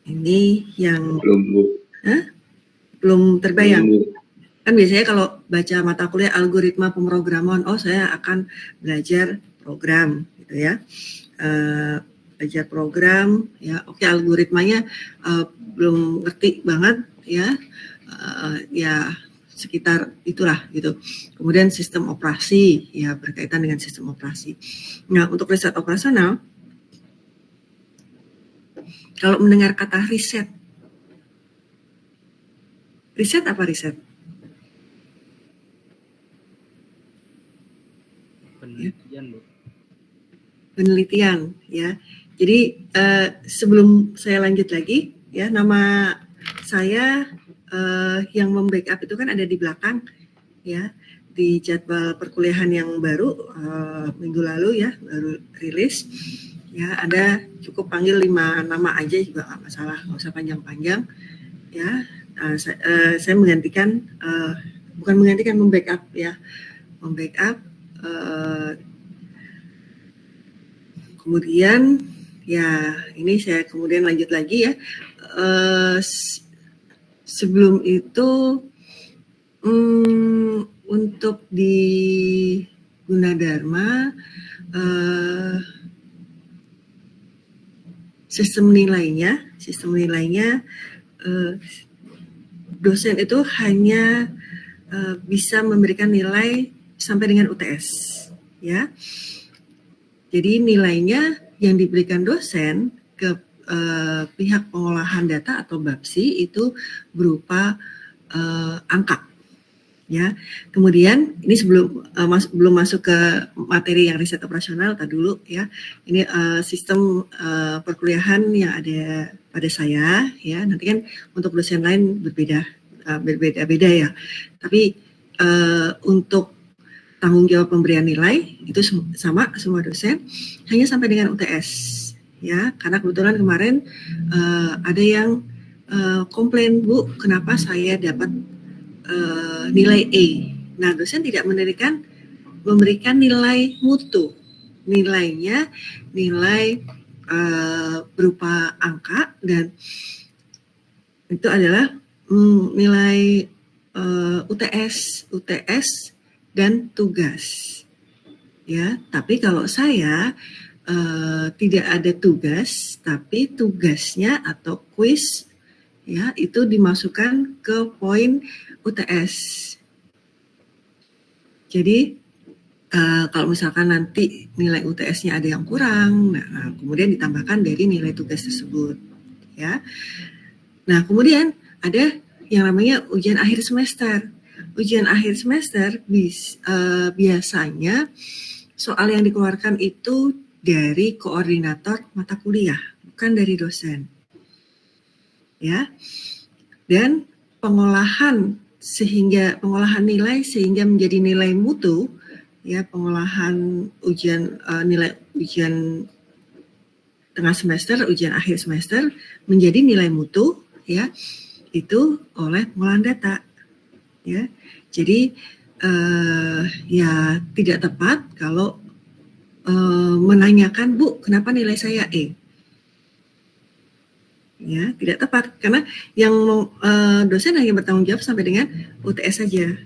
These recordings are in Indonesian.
Ini yang belum Bu. belum terbayang. Belum, Bu. Kan biasanya kalau baca mata kuliah algoritma pemrograman, oh saya akan belajar program gitu ya. Belajar program ya, oke, algoritmanya belum ngerti banget ya, ya sekitar itulah gitu. Kemudian sistem operasi ya, berkaitan dengan sistem operasi. Nah, untuk riset operasional, kalau mendengar kata riset apa riset? Penelitian, Bu. Penelitian ya. Jadi sebelum saya lanjut lagi ya, nama saya yang membackup itu kan ada di belakang ya, di jadwal perkuliahan yang baru minggu lalu ya, baru rilis ya. Ada cukup panggil 5 nama aja juga nggak masalah, nggak usah panjang-panjang ya. Saya menggantikan, bukan menggantikan, membackup ya, membackup. Kemudian ya ini saya kemudian lanjut lagi ya. Sebelum itu untuk di Gunadarma sistem nilainya dosen itu hanya bisa memberikan nilai sampai dengan UTS ya. Jadi nilainya yang diberikan dosen ke pihak pengolahan data atau BAPSI itu berupa angka ya. Kemudian ini belum masuk ke materi yang riset operasional, tadi dulu ya. Ini sistem perkuliahan yang ada pada saya ya. Nanti kan untuk dosen lain berbeda-beda ya. Tapi untuk tanggung jawab pemberian nilai itu sama semua dosen, hanya sampai dengan UTS ya. Karena kebetulan kemarin ada yang komplain, Bu, kenapa saya dapat nilai E. Nah, dosen tidak memberikan nilai mutu, nilainya nilai berupa angka, dan itu adalah nilai UTS dan tugas ya. Tapi kalau saya tidak ada tugas, tapi tugasnya atau kuis ya itu dimasukkan ke poin UTS. Jadi kalau misalkan nanti nilai UTS-nya ada yang kurang, nah kemudian ditambahkan dari nilai tugas tersebut ya. Nah, kemudian ada yang namanya ujian akhir semester. Ujian akhir semester biasanya soal yang dikeluarkan itu dari koordinator mata kuliah, bukan dari dosen. Ya. Dan pengolahan nilai sehingga menjadi nilai mutu ya, pengolahan nilai ujian tengah semester, ujian akhir semester menjadi nilai mutu ya, itu oleh pengolahan data ya. Jadi ya tidak tepat kalau menanyakan, Bu, kenapa nilai saya E? Ya, tidak tepat karena yang dosen hanya bertanggung jawab sampai dengan UTS saja.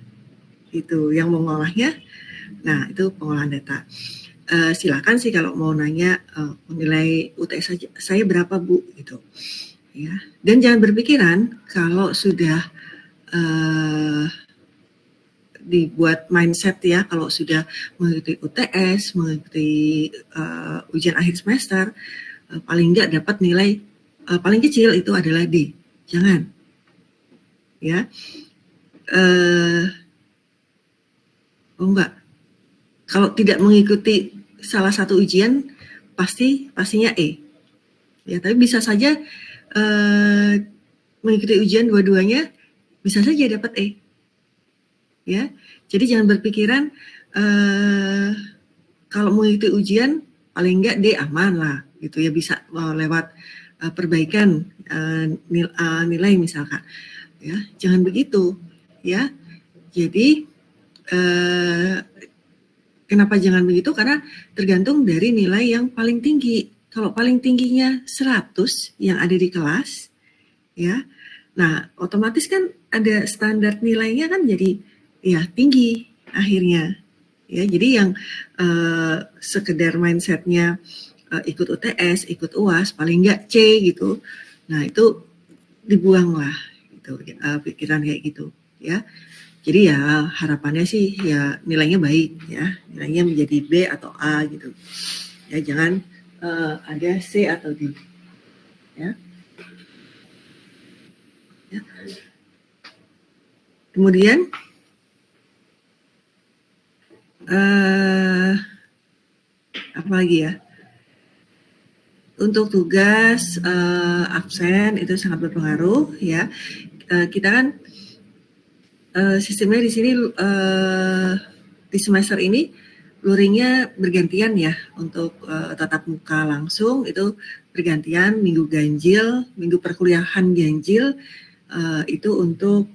Itu yang mengolahnya. Nah, itu pengolahan data. Silakan sih kalau mau nanya nilai UTS saja saya berapa, Bu, gitu. Ya. Dan jangan berpikiran kalau sudah dibuat mindset ya, kalau sudah mengikuti UTS, mengikuti ujian akhir semester, paling enggak dapat nilai paling kecil itu adalah D. Jangan. Ya. Enggak. Kalau tidak mengikuti salah satu ujian pastinya E. Ya, tapi bisa saja mengikuti ujian dua-duanya bisa saja dapat E. Ya, jadi jangan berpikiran kalau mengikuti ujian paling enggak D aman lah, gitu ya, bisa lewat perbaikan nilai misalkan. Ya, jangan begitu, ya. Jadi kenapa jangan begitu? Karena tergantung dari nilai yang paling tinggi. Kalau paling tingginya 100 yang ada di kelas, ya. Nah, otomatis kan ada standar nilainya kan jadi ya tinggi akhirnya. Ya, jadi yang sekedar mindsetnya ikut UTS, ikut UAS, paling enggak C gitu. Nah, itu dibuang lah gitu, pikiran kayak gitu ya. Jadi ya harapannya sih ya nilainya baik ya, nilainya menjadi B atau A gitu. Ya jangan ada C atau D ya. Ya. Kemudian apa lagi ya? Untuk tugas absen itu sangat berpengaruh ya. Kita kan sistemnya di sini di semester ini luringnya bergantian ya untuk tatap muka langsung itu bergantian minggu ganjil, minggu perkuliahan ganjil itu untuk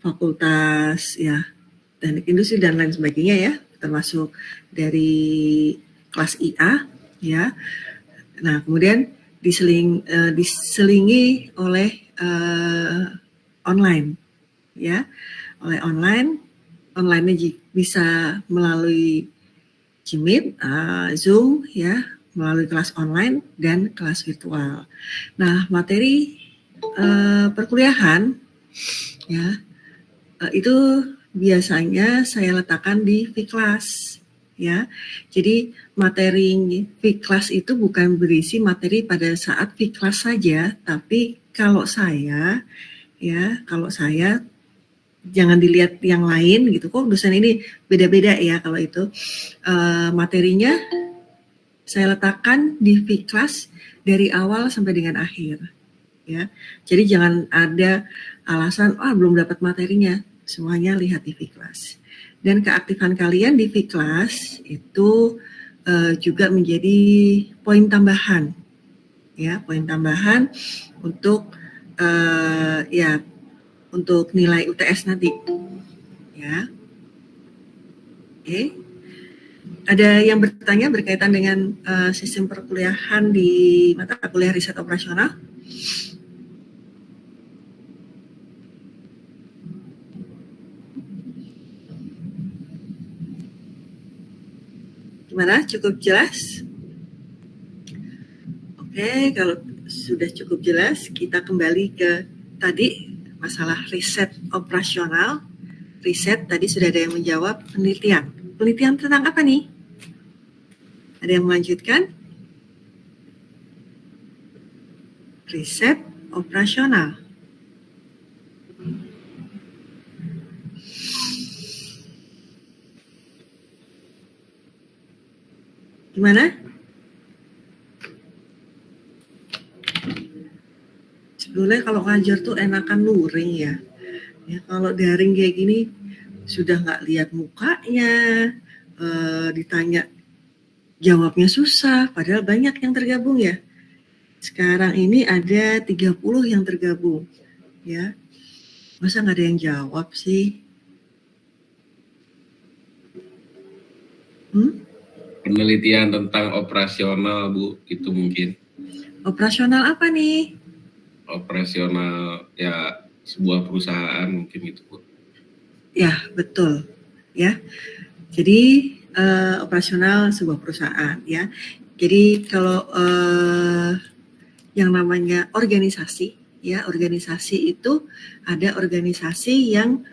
fakultas ya teknik industri dan lain sebagainya ya, termasuk dari kelas IA ya. Nah, kemudian diselingi oleh online ya, oleh online-nya bisa melalui Jimit, Zoom ya, melalui kelas online dan kelas virtual. Nah, materi perkuliahan ya itu biasanya saya letakkan di Vkelas ya. Jadi materi Vkelas itu bukan berisi materi pada saat Vkelas saja, tapi kalau saya jangan dilihat yang lain gitu, kok dosen ini beda-beda ya. Kalau itu materinya saya letakkan di Vkelas dari awal sampai dengan akhir ya. Jadi jangan ada alasan belum dapat materinya, semuanya lihat di Vkelas. Dan keaktifan kalian di Vkelas itu juga menjadi poin tambahan ya, poin tambahan untuk untuk nilai UTS nanti ya. Oke. Ada yang bertanya berkaitan dengan sistem perkuliahan di mata kuliah riset operasional? Gimana? Cukup jelas? Oke, kalau sudah cukup jelas, kita kembali ke tadi masalah riset operasional. Riset tadi sudah ada yang menjawab, penelitian. Penelitian tentang apa nih? Ada yang melanjutkan? Riset operasional. Gimana? Sebetulnya kalau ngajar tuh enakan luring ya. Ya kalau daring kayak gini sudah nggak lihat mukanya, ditanya jawabnya susah, padahal banyak yang tergabung ya. Sekarang ini ada 30 yang tergabung ya. Masa nggak ada yang jawab sih? Penelitian tentang operasional, Bu, itu mungkin. Operasional apa nih? Operasional ya sebuah perusahaan mungkin gitu, Bu. Ya, betul. Ya. Jadi operasional sebuah perusahaan ya. Jadi kalau yang namanya organisasi ya, organisasi itu ada organisasi yang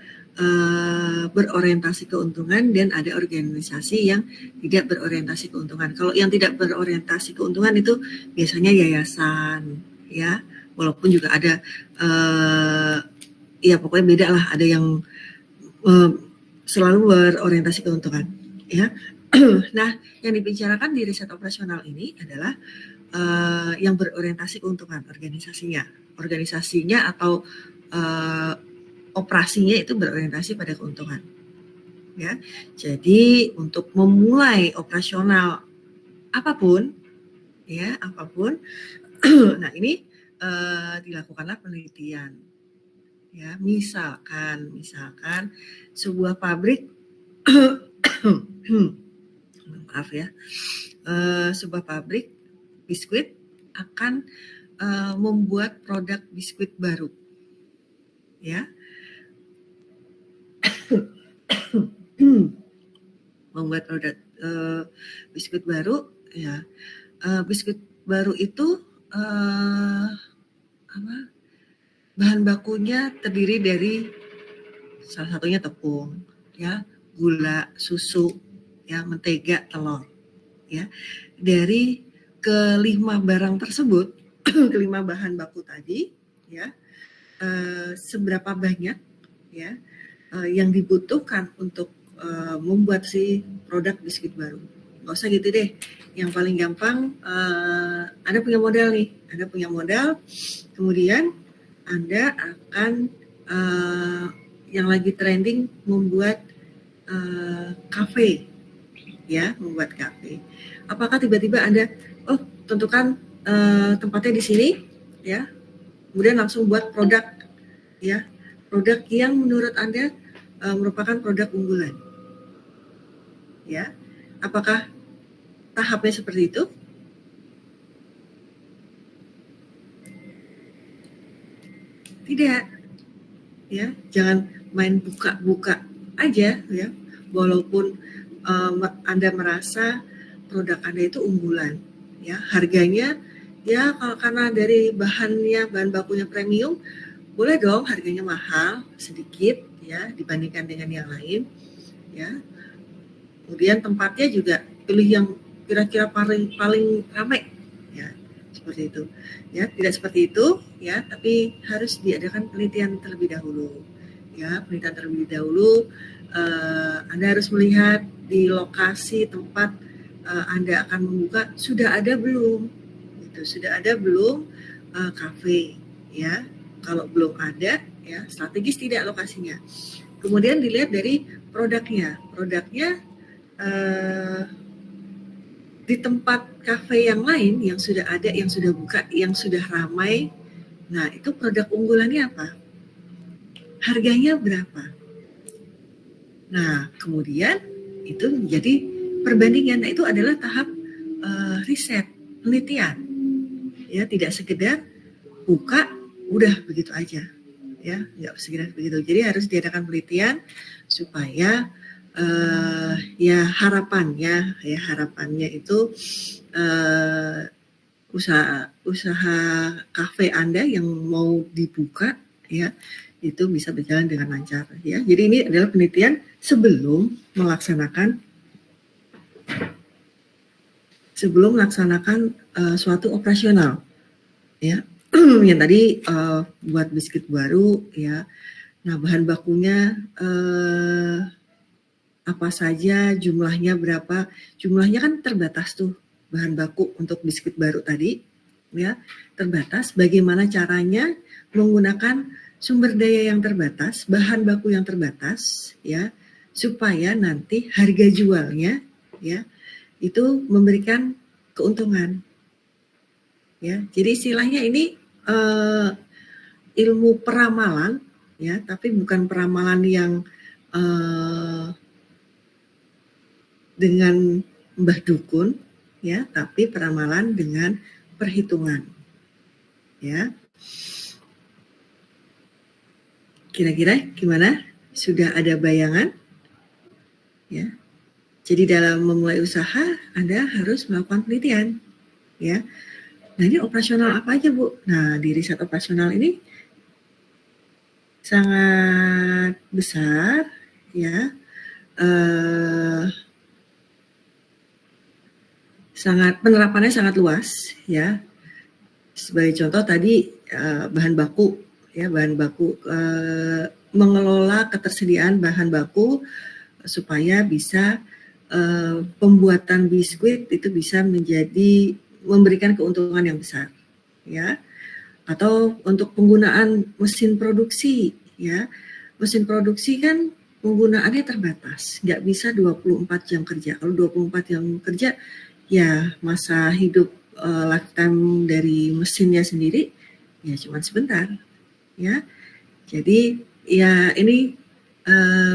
berorientasi keuntungan dan ada organisasi yang tidak berorientasi keuntungan. Kalau yang tidak berorientasi keuntungan itu biasanya yayasan ya, walaupun juga ada ya pokoknya beda lah, ada yang selalu berorientasi keuntungan ya. Nah, yang dibicarakan di riset operasional ini adalah yang berorientasi keuntungan organisasinya atau operasinya itu berorientasi pada keuntungan ya. Jadi untuk memulai operasional apapun ya, nah ini dilakukanlah penelitian ya. Misalkan sebuah pabrik maaf ya, sebuah pabrik biskuit akan membuat produk biskuit baru, ya. Membuat produk biskuit baru, ya. Biskuit baru itu bahan bakunya terdiri dari salah satunya tepung, ya, gula, susu, ya, mentega, telur, ya. Dari kelima barang tersebut, kelima bahan baku tadi, ya, seberapa banyak, ya, yang dibutuhkan untuk membuat si produk biskuit baru. Nggak usah gitu deh. Yang paling gampang, Anda punya modal nih, Anda punya modal, kemudian Anda akan yang lagi trending membuat kafe, ya, membuat kafe. Apakah tiba-tiba Anda, oh, tentukan tempatnya di sini, ya, kemudian langsung buat produk, ya, produk yang menurut Anda merupakan produk unggulan, ya. Apakah tahapnya seperti itu? Tidak, ya. Jangan main buka-buka aja, ya. Walaupun Anda merasa produk Anda itu unggulan, ya, harganya, ya, kalau karena dari bahan bakunya premium, boleh dong harganya mahal sedikit, ya, dibandingkan dengan yang lain, ya. Kemudian tempatnya juga pilih yang kira-kira paling ramai, ya, seperti itu, ya. Tidak seperti itu, ya, tapi harus diadakan penelitian terlebih dahulu, ya. Penelitian terlebih dahulu, Anda harus melihat di lokasi tempat Anda akan membuka sudah ada belum, gitu, sudah ada belum kafe, ya. Kalau belum ada, ya, strategis tidak lokasinya. Kemudian dilihat dari produknya di tempat kafe yang lain yang sudah ada, yang sudah buka, yang sudah ramai. Nah, itu produk unggulannya apa? Harganya berapa? Nah, kemudian itu menjadi perbandingan. Nah, itu adalah tahap riset, penelitian. Ya, tidak sekedar buka, udah begitu aja. Ya, nggak sekedar begitu. Jadi harus diadakan penelitian supaya ya harapannya itu usaha kafe Anda yang mau dibuka, ya, itu bisa berjalan dengan lancar, ya. Jadi ini adalah penelitian sebelum melaksanakan suatu operasional, ya. Yang tadi buat biskuit baru, ya. Nah, bahan bakunya apa saja, jumlahnya berapa? Jumlahnya kan terbatas tuh, bahan baku untuk biskuit baru tadi, ya, terbatas. Bagaimana caranya menggunakan sumber daya yang terbatas, bahan baku yang terbatas, ya, supaya nanti harga jualnya, ya, itu memberikan keuntungan, ya. Jadi istilahnya ini ilmu peramalan, ya, tapi bukan peramalan yang dengan mbah dukun, ya, tapi peramalan dengan perhitungan, ya. Kira-kira gimana? Sudah ada bayangan? Ya. Jadi dalam memulai usaha Anda harus melakukan penelitian, ya. Nah, ini operasional apa aja, Bu? Nah, di riset operasional ini sangat besar, ya. Penerapannya sangat luas, ya. Sebagai contoh tadi bahan baku, ya, mengelola ketersediaan bahan baku supaya bisa pembuatan biskuit itu bisa memberikan keuntungan yang besar, ya. Atau untuk penggunaan mesin produksi, ya. Mesin produksi kan penggunaannya terbatas, nggak bisa 24 jam kerja. Kalau 24 jam kerja, ya masa hidup lifetime dari mesinnya sendiri ya cuma sebentar, ya. Jadi ya ini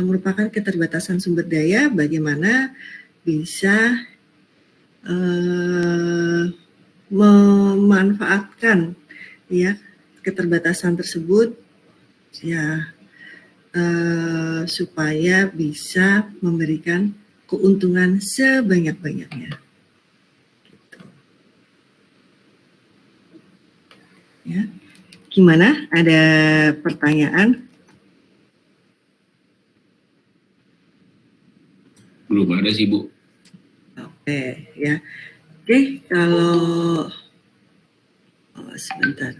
merupakan keterbatasan sumber daya, bagaimana bisa memanfaatkan ya keterbatasan tersebut ya supaya bisa memberikan keuntungan sebanyak-banyaknya. Ya, gimana? Ada pertanyaan? Belum ada sih, Bu. Oke, ya. Oke, kalau sebentar.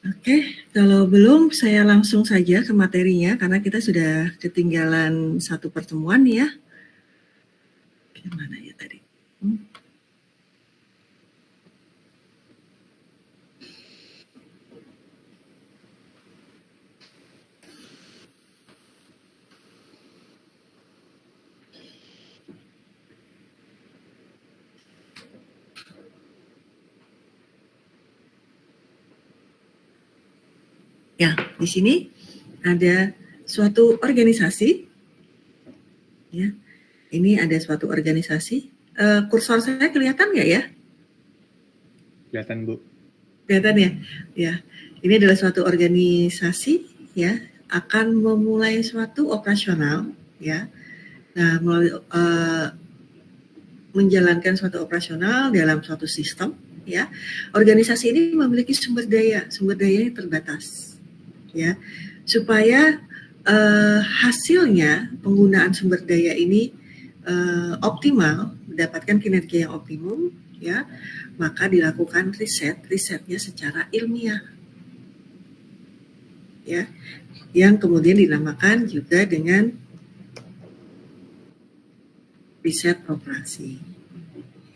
Oke, kalau belum saya langsung saja ke materinya karena kita sudah ketinggalan satu pertemuan ya. Gimana ya tadi? Ya, di sini ada suatu organisasi. Ya, ini ada suatu organisasi. Kursor saya kelihatan nggak ya? Kelihatan, Bu. Kelihatan ya? Ya, ini adalah suatu organisasi ya akan memulai suatu operasional ya. Nah, melalui menjalankan suatu operasional dalam suatu sistem ya. Organisasi ini memiliki sumber daya yang terbatas ya. Supaya hasilnya penggunaan sumber daya ini optimal, mendapatkan kinerja yang optimum ya, maka dilakukan risetnya secara ilmiah ya, yang kemudian dinamakan juga dengan riset operasi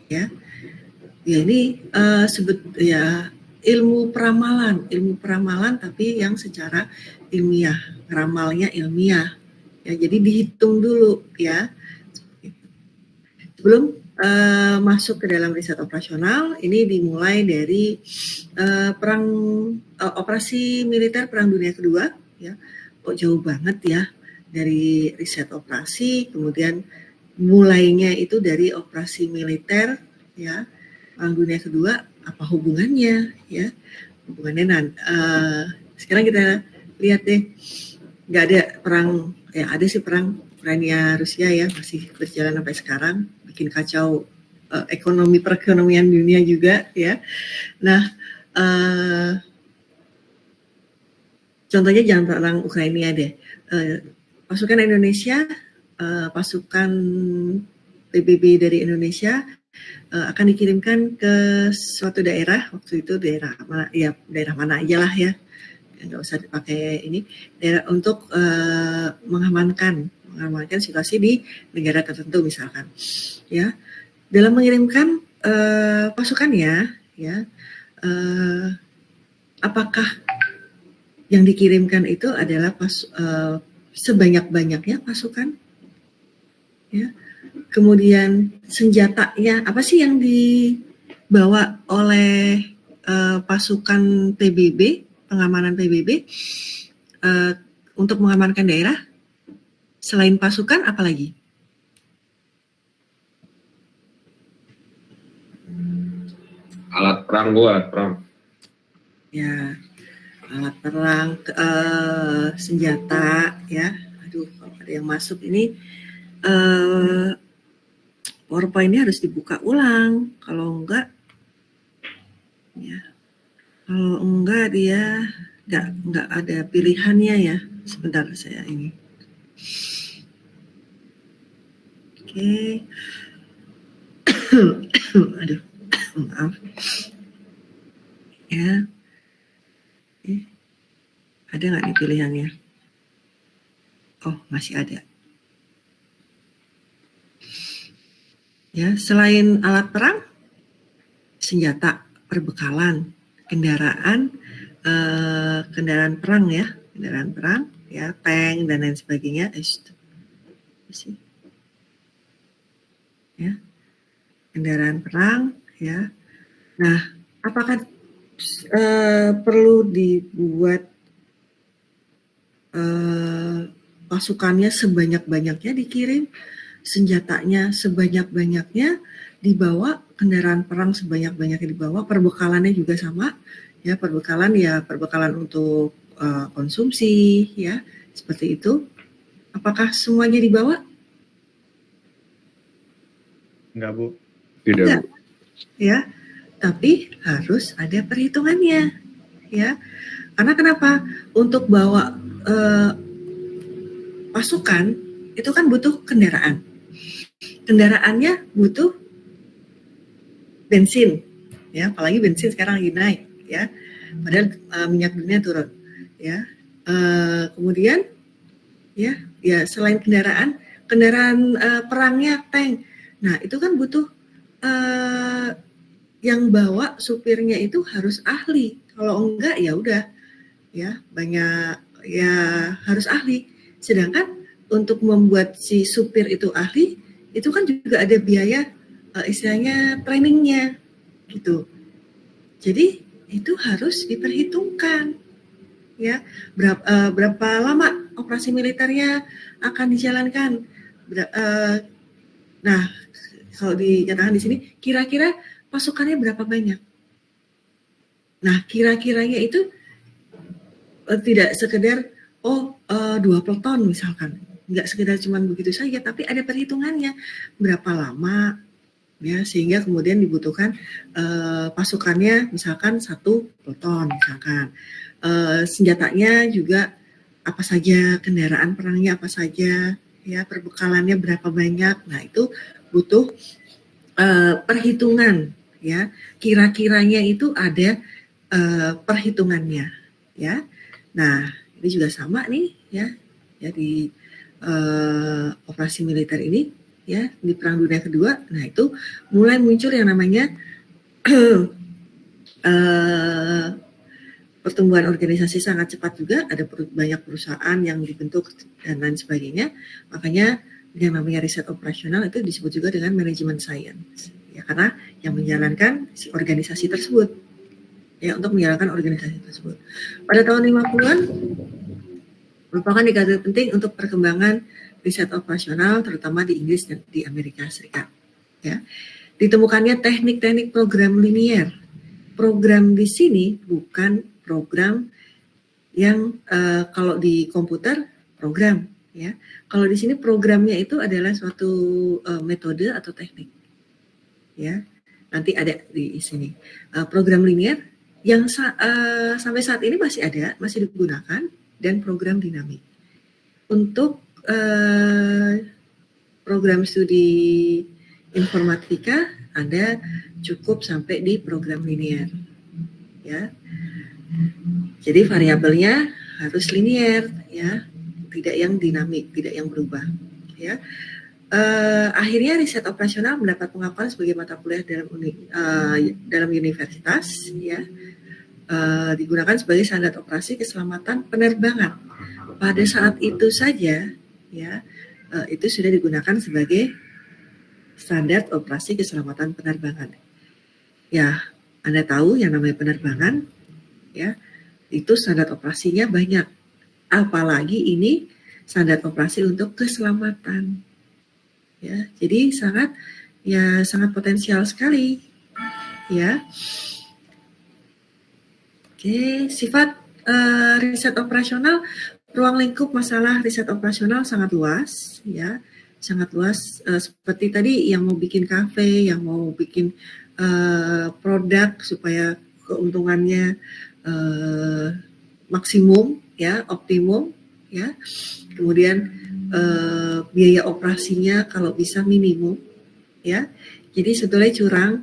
ya. Ya ini ilmu peramalan tapi yang secara ilmiah, ngeramalnya ilmiah ya, jadi dihitung dulu ya sebelum masuk ke dalam riset operasional. Ini dimulai dari operasi militer Perang Dunia Kedua ya. Kok jauh banget ya dari riset operasi, kemudian mulainya itu dari operasi militer ya, Perang Dunia Kedua, apa hubungannya ya, hubungannya sekarang kita lihat deh, nggak ada perang ya, ada sih perang Ukraina Rusia ya, masih berjalan sampai sekarang, bikin kacau perekonomian dunia juga ya. Nah, contohnya jangan perang Ukraina deh, pasukan Indonesia, pasukan PBB dari Indonesia akan dikirimkan ke suatu daerah, waktu itu daerah mana ya, daerah mana aja lah ya, nggak usah dipakai ini, daerah untuk mengamankan situasi di negara tertentu misalkan ya. Dalam mengirimkan pasukannya ya, apakah yang dikirimkan itu adalah sebanyak-banyaknya pasukan ya, kemudian senjatanya apa sih yang dibawa oleh pasukan PBB, pengamanan PBB untuk mengamankan daerah, selain pasukan apa lagi? Alat perang, Bu, alat perang. Ya, alat perang, senjata ya. Aduh, kalau ada yang masuk ini PowerPoint-nya harus dibuka ulang. Kalau enggak ya, kalau enggak dia enggak ada pilihannya ya. Sebentar saya ini. Oke. Aduh, maaf. Ya. Ada nggak nih pilihannya? Oh, masih ada. Ya, selain alat perang, senjata, perbekalan, kendaraan perang ya, tank dan lain sebagainya. Ya, kendaraan perang ya. Nah, apakah perlu dibuat pasukannya sebanyak-banyaknya dikirim, senjatanya sebanyak-banyaknya dibawa, kendaraan perang sebanyak-banyaknya dibawa, perbekalannya juga sama, ya perbekalan untuk konsumsi, ya seperti itu. Apakah semuanya dibawa? Enggak, Bu. Tidak, Enggak, Bu. ya. Tapi harus ada perhitungannya, ya. Karena kenapa? Untuk bawa pasukan itu kan butuh kendaraan. Kendaraannya butuh bensin, ya. Apalagi bensin sekarang lagi naik, ya. Padahal minyak dunia turun, ya. Kemudian, ya selain kendaraan perangnya tank. Nah itu kan butuh yang bawa supirnya itu harus ahli. Kalau enggak ya udah, ya banyak ya harus ahli. Sedangkan untuk membuat si supir itu ahli, itu kan juga ada biaya istilahnya trainingnya gitu. Jadi itu harus diperhitungkan, ya berapa lama operasi militernya akan dijalankan. Nah kalau dinyatakan di sini kira-kira pasukannya berapa banyak. Nah kira-kiranya itu tidak sekedar 2 peleton misalkan, nggak sekedar cuma begitu saja, tapi ada perhitungannya berapa lama, ya sehingga kemudian dibutuhkan pasukannya misalkan 1 peleton misalkan, senjatanya juga apa saja, kendaraan perangnya apa saja, ya perbekalannya berapa banyak. Nah itu butuh perhitungan, ya kira-kiranya itu ada perhitungannya, ya. Nah ini juga sama nih, ya di operasi militer ini, ya di Perang Dunia Kedua. Nah itu mulai muncul yang namanya pertumbuhan organisasi sangat cepat juga, ada banyak perusahaan yang dibentuk dan lain sebagainya. Makanya yang namanya riset operasional itu disebut juga dengan manajemen science, ya karena yang menjalankan si organisasi tersebut, ya untuk menjalankan organisasi tersebut. Pada tahun 50-an merupakan dekade penting untuk perkembangan riset operasional, terutama di Inggris dan di Amerika Serikat. Ya, ditemukannya teknik-teknik program linier. Program di sini bukan program yang kalau di komputer program, ya. Kalau di sini programnya itu adalah suatu metode atau teknik, ya. Nanti ada di sini program linier yang sampai saat ini masih ada, masih digunakan, dan program dinamik. Untuk program studi informatika Anda cukup sampai di program linier, ya. Jadi variabelnya harus linier, ya, tidak yang dinamik, tidak yang berubah, ya. Akhirnya riset operasional mendapat pengakuan sebagai mata kuliah dalam universitas, ya. Digunakan sebagai standar operasi keselamatan penerbangan. Pada saat itu saja, ya, itu sudah digunakan sebagai standar operasi keselamatan penerbangan. Ya, Anda tahu yang namanya penerbangan, ya, itu standar operasinya banyak. Apalagi ini standar operasi untuk keselamatan. Ya, jadi sangat potensial sekali, ya. Oke, sifat riset operasional, ruang lingkup masalah riset operasional sangat luas, ya, sangat luas. Seperti tadi yang mau bikin kafe, yang mau bikin produk supaya keuntungannya maksimum, ya, optimum, ya. Kemudian biaya operasinya kalau bisa minimum, ya. Jadi sebetulnya curang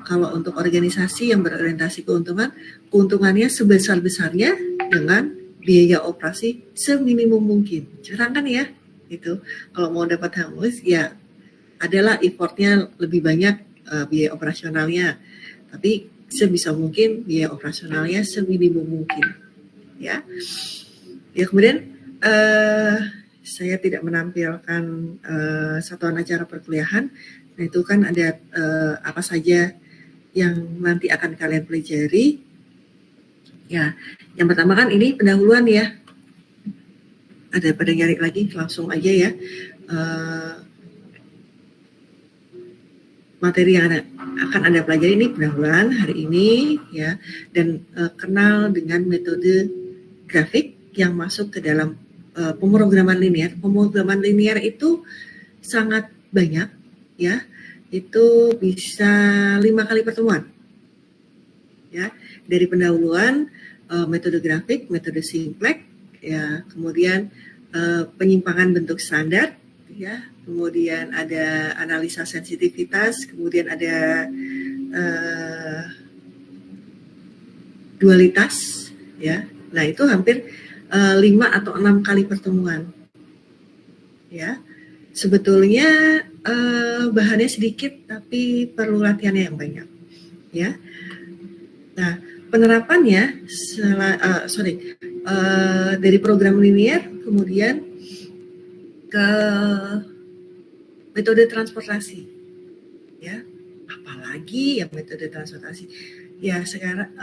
kalau untuk organisasi yang berorientasi keuntungannya sebesar-besarnya dengan biaya operasi seminimum mungkin. Curang kan ya? Itu kalau mau dapat hangus ya adalah effortnya lebih banyak biaya operasionalnya, tapi sebisa mungkin biaya operasionalnya seminimum mungkin, ya. Ya kemudian saya tidak menampilkan satuan acara perkuliahan. Nah itu kan ada apa saja yang nanti akan kalian pelajari. Ya, yang pertama kan ini pendahuluan ya. daripada nyari lagi langsung aja ya materi yang akan Anda pelajari ini pendahuluan hari ini ya, dan kenal dengan metode grafik yang masuk ke dalam pemrograman linear. Pemrograman linear itu sangat banyak ya, itu bisa 5 kali pertemuan ya, dari pendahuluan metode grafik, metode simplex ya, kemudian penyimpangan bentuk standar ya, kemudian ada analisa sensitivitas, kemudian ada dualitas ya. Nah, itu hampir 5 atau 6 kali pertemuan ya. Sebetulnya bahannya sedikit tapi perlu latihannya yang banyak ya. Nah, penerapannya dari program linear kemudian ke metode transportasi ya. Apalagi ya metode transportasi ya, sekarang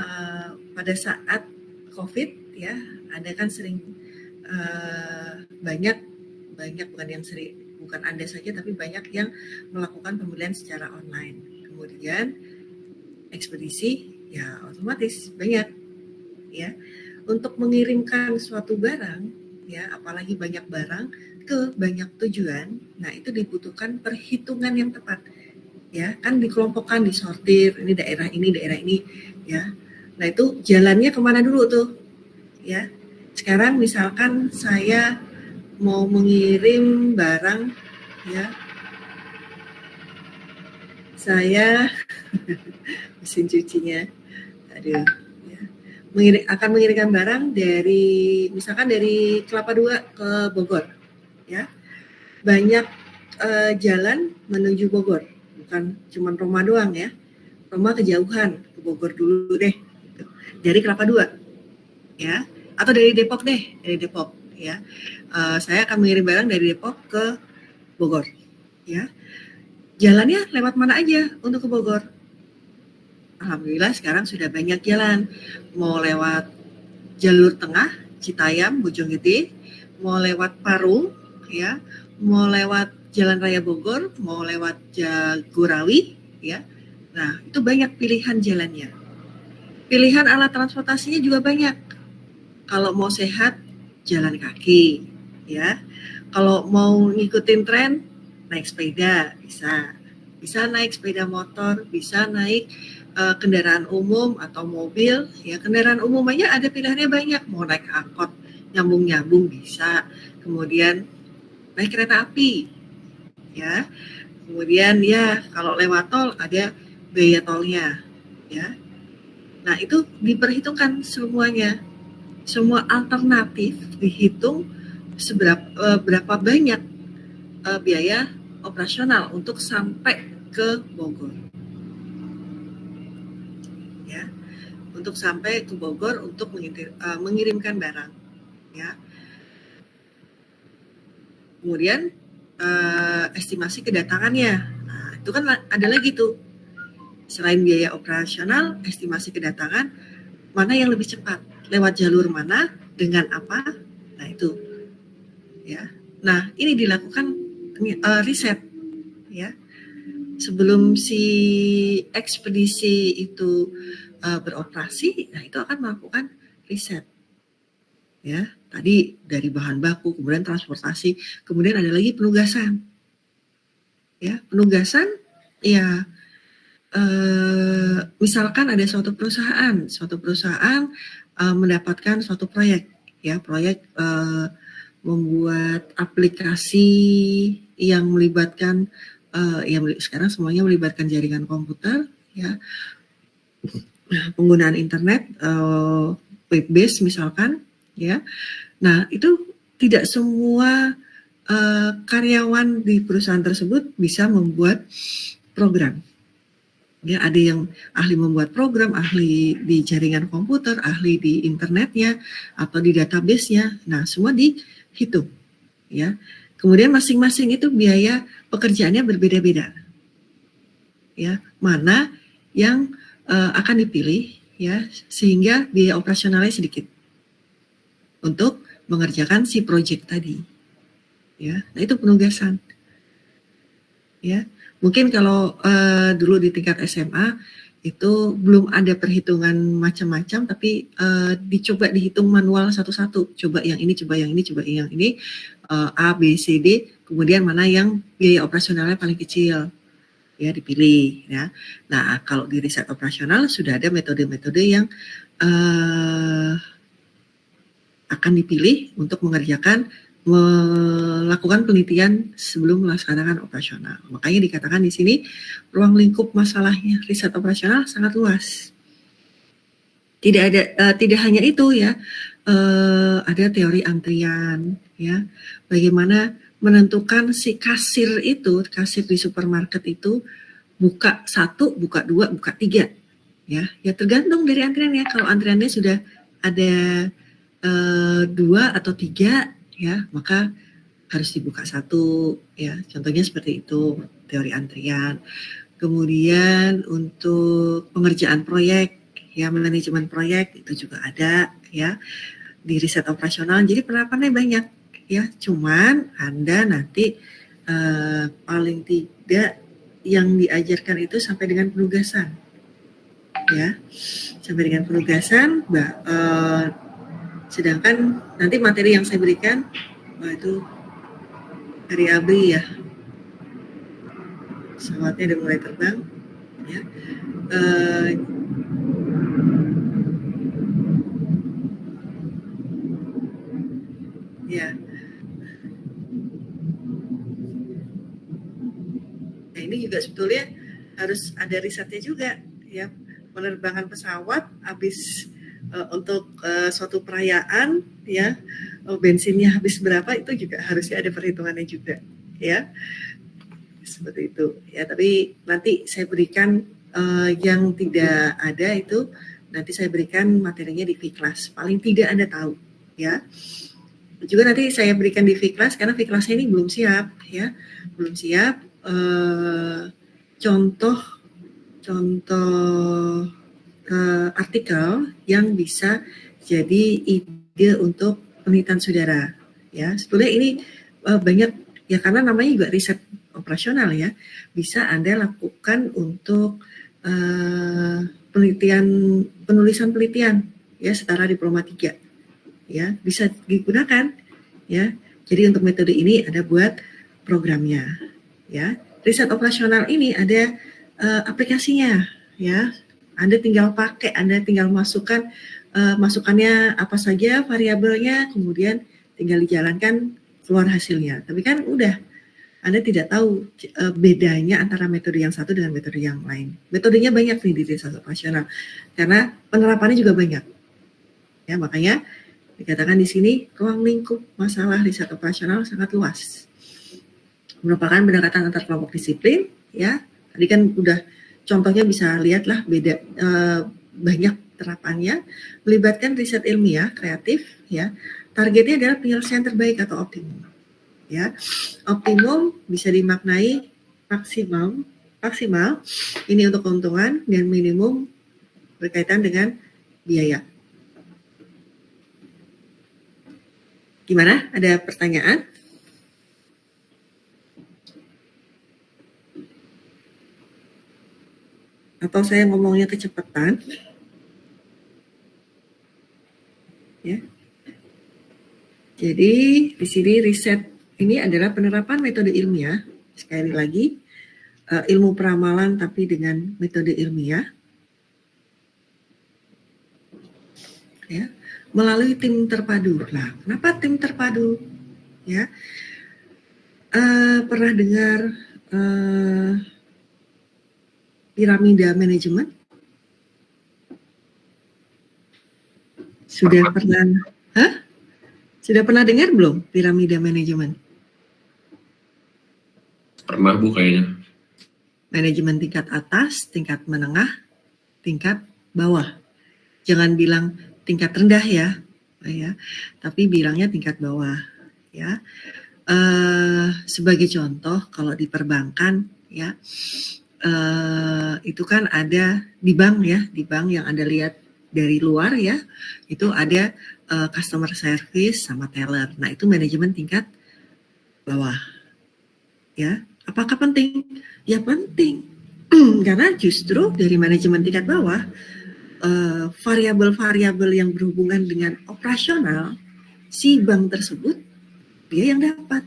pada saat COVID ya, Anda kan sering banyak bukan Anda saja tapi banyak yang melakukan pembelian secara online. Kemudian ekspedisi ya otomatis banyak ya. Untuk mengirimkan suatu barang ya, apalagi banyak barang ke banyak tujuan, nah itu dibutuhkan perhitungan yang tepat ya, kan dikelompokkan, disortir, ini daerah ini ya. Nah, itu jalannya kemana dulu tuh ya. Sekarang misalkan saya mau mengirim barang ya, saya mesin cucinya aduh ya, akan mengirimkan barang dari misalkan dari Kelapa II ke Bogor ya. Banyak jalan menuju Bogor, bukan cuma Roma doang ya. Roma kejauhan, ke Bogor dulu deh gitu. Dari Kelapa II ya, atau dari Depok deh, dari Depok ya. Saya akan mengirim barang dari Depok ke Bogor ya. Jalannya lewat mana aja untuk ke Bogor? Alhamdulillah sekarang sudah banyak jalan. Mau lewat jalur tengah Citayam, Bojonggede, mau lewat Parung ya, mau lewat Jalan Raya Bogor, mau lewat Jagorawi ya. Nah, itu banyak pilihan jalannya. Pilihan alat transportasinya juga banyak. Kalau mau sehat, jalan kaki ya. Kalau mau ngikutin tren, naik sepeda bisa. Bisa naik sepeda motor, bisa naik kendaraan umum atau mobil ya. Kendaraan umum aja ada pilihannya banyak, mau naik angkot nyambung bisa, kemudian naik kereta api ya, kemudian ya kalau lewat tol ada biaya tolnya ya. Nah, itu diperhitungkan semuanya, semua alternatif dihitung berapa banyak biaya operasional untuk sampai ke Bogor ya, untuk sampai ke Bogor untuk mengirimkan barang ya. Kemudian estimasi kedatangannya, nah itu kan ada lagi tuh, selain biaya operasional, estimasi kedatangan, mana yang lebih cepat, lewat jalur mana, dengan apa, nah itu ya. Nah, ini dilakukan riset ya. Sebelum si ekspedisi itu beroperasi, nah itu akan melakukan riset ya. Tadi dari bahan baku, kemudian transportasi, kemudian ada lagi penugasan ya. Penugasan ya, misalkan ada suatu perusahaan mendapatkan suatu proyek ya, proyek membuat aplikasi yang melibatkan sekarang semuanya melibatkan jaringan komputer ya, penggunaan internet, web based misalkan ya. Nah, itu tidak semua karyawan di perusahaan tersebut bisa membuat program ya. Ada yang ahli membuat program, ahli di jaringan komputer, ahli di internetnya atau di database-nya. Nah, semua dihitung ya. Kemudian masing-masing itu biaya pekerjaannya berbeda-beda ya. Mana yang akan dipilih ya, sehingga biaya operasionalnya sedikit untuk mengerjakan si project tadi. Ya, nah itu penugasan. Ya, mungkin kalau dulu di tingkat SMA itu belum ada perhitungan macam-macam, tapi dicoba dihitung manual satu-satu. Coba yang ini, coba yang ini, coba yang ini, A, B, C, D, kemudian mana yang biaya operasionalnya paling kecil, ya dipilih. Ya. Nah, kalau di riset operasional sudah ada metode-metode yang akan dipilih untuk melakukan penelitian sebelum melaksanakan operasional. Makanya dikatakan di sini ruang lingkup masalahnya riset operasional sangat luas. Tidak hanya itu ya, ada teori antrian ya. Bagaimana menentukan si kasir di supermarket itu buka 1, buka 2, buka 3 ya. Ya tergantung dari antriannya. Kalau antriannya sudah ada 2 atau 3 ya, maka harus dibuka 1 ya. Contohnya seperti itu teori antrian. Kemudian untuk pengerjaan proyek ya, manajemen proyek itu juga ada ya di riset operasional. Jadi penerapannya banyak ya. Cuman Anda nanti paling tidak yang diajarkan itu sampai dengan penugasan ya. Sampai dengan penugasan, sedangkan nanti materi yang saya berikan itu dari ABRI ya, pesawatnya udah mulai terbang ya. Ya, nah ini juga sebetulnya harus ada risetnya juga ya. Penerbangan pesawat habis untuk suatu perayaan ya, bensinnya habis berapa itu juga harusnya ada perhitungannya juga ya, seperti itu ya. Tapi nanti saya berikan yang tidak ada itu, nanti saya berikan materinya di V-Class, paling tidak Anda tahu ya. Juga nanti saya berikan di V-Class karena V-Class ini belum siap ya, belum siap. Contoh artikel yang bisa jadi ide untuk penelitian saudara ya. Sebetulnya ini banyak ya, karena namanya juga riset operasional ya, bisa Anda lakukan untuk penulisan penelitian ya, setara diploma 3 ya, bisa digunakan ya. Jadi untuk metode ini ada buat programnya ya. Riset operasional ini ada aplikasinya ya. Anda tinggal pakai, Anda tinggal masukannya apa saja variabelnya, kemudian tinggal dijalankan keluar hasilnya. Tapi kan udah, Anda tidak tahu bedanya antara metode yang satu dengan metode yang lain. Metodenya banyak nih di riset operasional karena penerapannya juga banyak. Ya, makanya dikatakan di sini ruang lingkup masalah riset operasional sangat luas. Merupakan pendekatan antar kelompok disiplin ya. Tadi kan udah contohnya bisa lihatlah beda banyak terapannya, melibatkan riset ilmiah kreatif ya. Targetnya adalah penyelesaian terbaik atau optimum. Ya. Optimum bisa dimaknai maksimal ini untuk keuntungan, dan minimum berkaitan dengan biaya. Gimana? Ada pertanyaan? Atau saya ngomongnya kecepatan? Ya. Jadi di sini riset ini adalah penerapan metode ilmiah, sekali lagi ilmu peramalan tapi dengan metode ilmiah, ya, melalui tim terpadu. Nah, kenapa tim terpadu? Ya, pernah dengar piramida manajemen? Sudah pernah? Sudah pernah dengar belum piramida manajemen? Pernah Bu kayaknya. Manajemen tingkat atas, tingkat menengah, tingkat bawah. Jangan bilang tingkat rendah ya, tapi bilangnya tingkat bawah. Ya, sebagai contoh kalau di perbankan ya. Itu kan ada di bank ya, di bank yang Anda lihat dari luar ya, itu ada customer service sama teller. Nah, itu manajemen tingkat bawah. Ya, apakah penting? Ya penting. Karena justru dari manajemen tingkat bawah variabel-variabel yang berhubungan dengan operasional si bank tersebut dia yang dapat,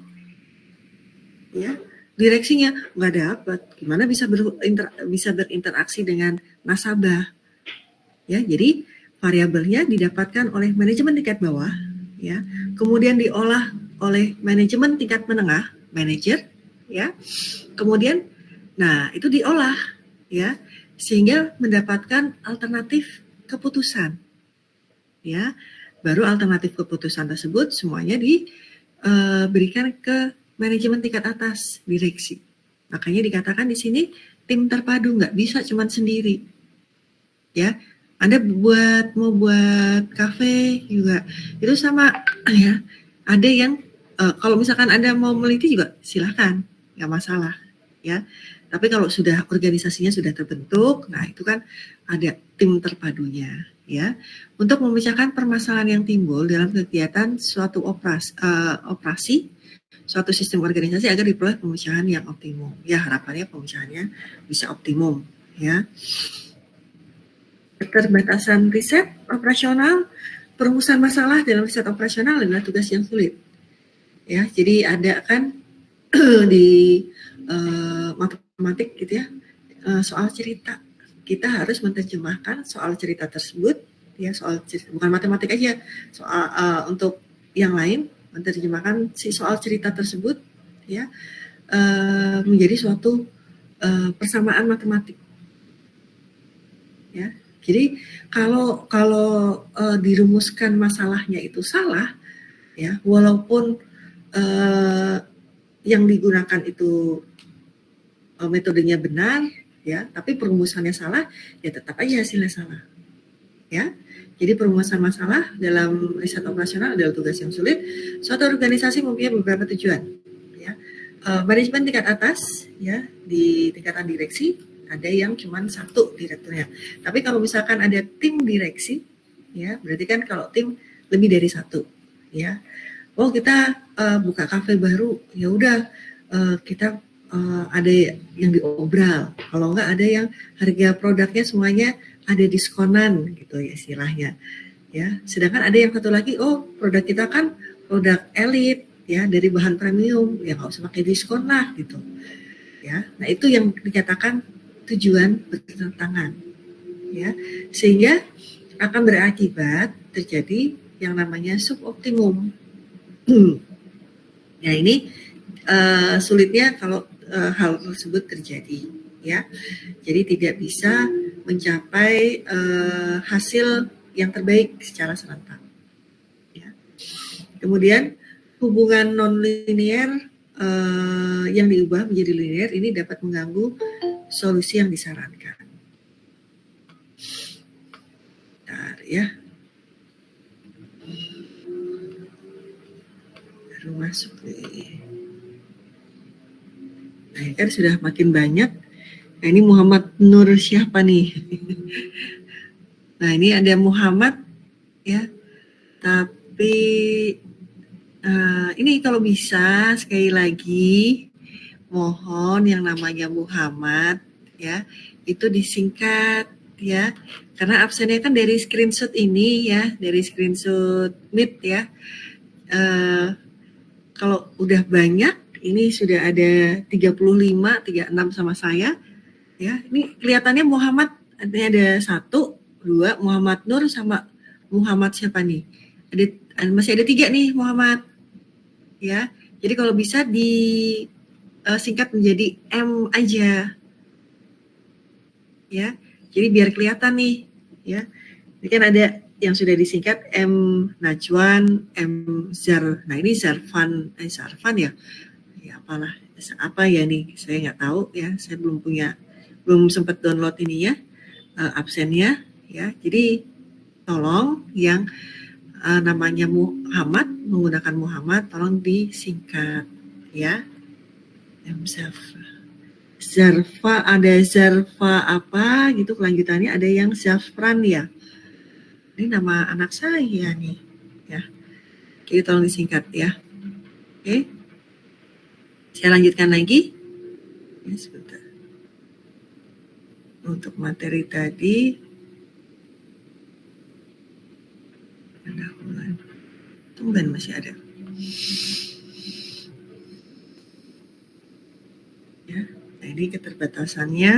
ya direksinya nggak dapat, gimana bisa berinteraksi dengan nasabah, ya jadi variabelnya didapatkan oleh manajemen tingkat bawah, ya kemudian diolah oleh manajemen tingkat menengah, manajer, ya kemudian nah itu diolah, ya sehingga mendapatkan alternatif keputusan, ya baru alternatif keputusan tersebut semuanya diberikan ke manajemen tingkat atas, direksi. Makanya dikatakan di sini tim terpadu, nggak bisa cuma sendiri, ya Anda mau buat kafe juga itu sama, ya ada yang kalau misalkan Anda mau meliti juga silahkan, nggak masalah, ya tapi kalau sudah organisasinya sudah terbentuk, nah itu kan ada tim terpadunya, ya untuk memecahkan permasalahan yang timbul dalam kegiatan suatu operasi suatu sistem organisasi agar diperoleh pemecahan yang optimum. Ya harapannya pemecahannya bisa optimum, ya. Keterbatasan riset operasional, perumusan masalah dalam riset operasional adalah tugas yang sulit. Ya, jadi ada kan di matematik gitu ya, soal cerita. Kita harus menerjemahkan soal cerita tersebut, ya soal cerita, bukan matematik aja, soal untuk yang lain menerjemahkan si soal cerita tersebut, ya menjadi suatu persamaan matematik, ya. Jadi kalau dirumuskan masalahnya itu salah, ya walaupun yang digunakan itu metodenya benar, ya tapi perumusannya salah, ya tetap aja hasilnya salah, ya. Jadi perumusan masalah dalam riset operasional adalah tugas yang sulit. Suatu organisasi mempunyai beberapa tujuan, ya. Manajemen tingkat atas, ya di tingkatan direksi ada yang cuma satu direkturnya. Tapi kalau misalkan ada tim direksi, ya berarti kan kalau tim lebih dari satu, ya. Oh kita buka kafe baru, ya udah kita ada yang diobral, kalau enggak ada yang harga produknya semuanya ada diskonan gitu ya istilahnya, ya sedangkan ada yang satu lagi, oh produk kita kan produk elit ya dari bahan premium, ya nggak usah pakai diskon lah gitu ya. Nah itu yang dikatakan tujuan bertentangan, ya sehingga akan berakibat terjadi yang namanya suboptimum. Ya ini sulitnya kalau hal tersebut terjadi, ya jadi tidak bisa mencapai hasil yang terbaik secara serentak, ya. Kemudian hubungan non-linear yang diubah menjadi linear ini dapat mengganggu solusi yang disarankan. Bentar, ya baru masuk nih. Nah kan sudah makin banyak. Nah ini Muhammad Nur siapa nih? Nah ini ada Muhammad, ya tapi ini kalau bisa sekali lagi mohon yang namanya Muhammad ya itu disingkat ya, karena absennya kan dari screenshot ini ya, dari screenshot Meet ya. Kalau udah banyak, ini sudah ada 35, 36 sama saya ya. Ini kelihatannya Muhammad ada 1, 2, Muhammad Nur sama Muhammad siapa nih? Masih ada 3 nih Muhammad ya. Jadi kalau bisa disingkat menjadi M aja ya. Jadi biar kelihatan nih ya. Ini kan ada yang sudah disingkat M Najwan, M Zar. Nah ini Zarfan ya. Ya apalah, apa ya nih? Saya nggak tahu ya. Saya belum sempat download ini ya, absennya ya. Jadi tolong yang namanya Muhammad, menggunakan Muhammad, tolong disingkat ya. Zarfa, ada Zarfa apa gitu kelanjutannya, ada yang Zafran ya. Ini nama anak saya nih, ya. Jadi tolong disingkat ya. Oke. Saya lanjutkan lagi. Ya, sebentar. Untuk materi tadi, pendahuluan. Tumben masih ada. Ya, nah ini keterbatasannya.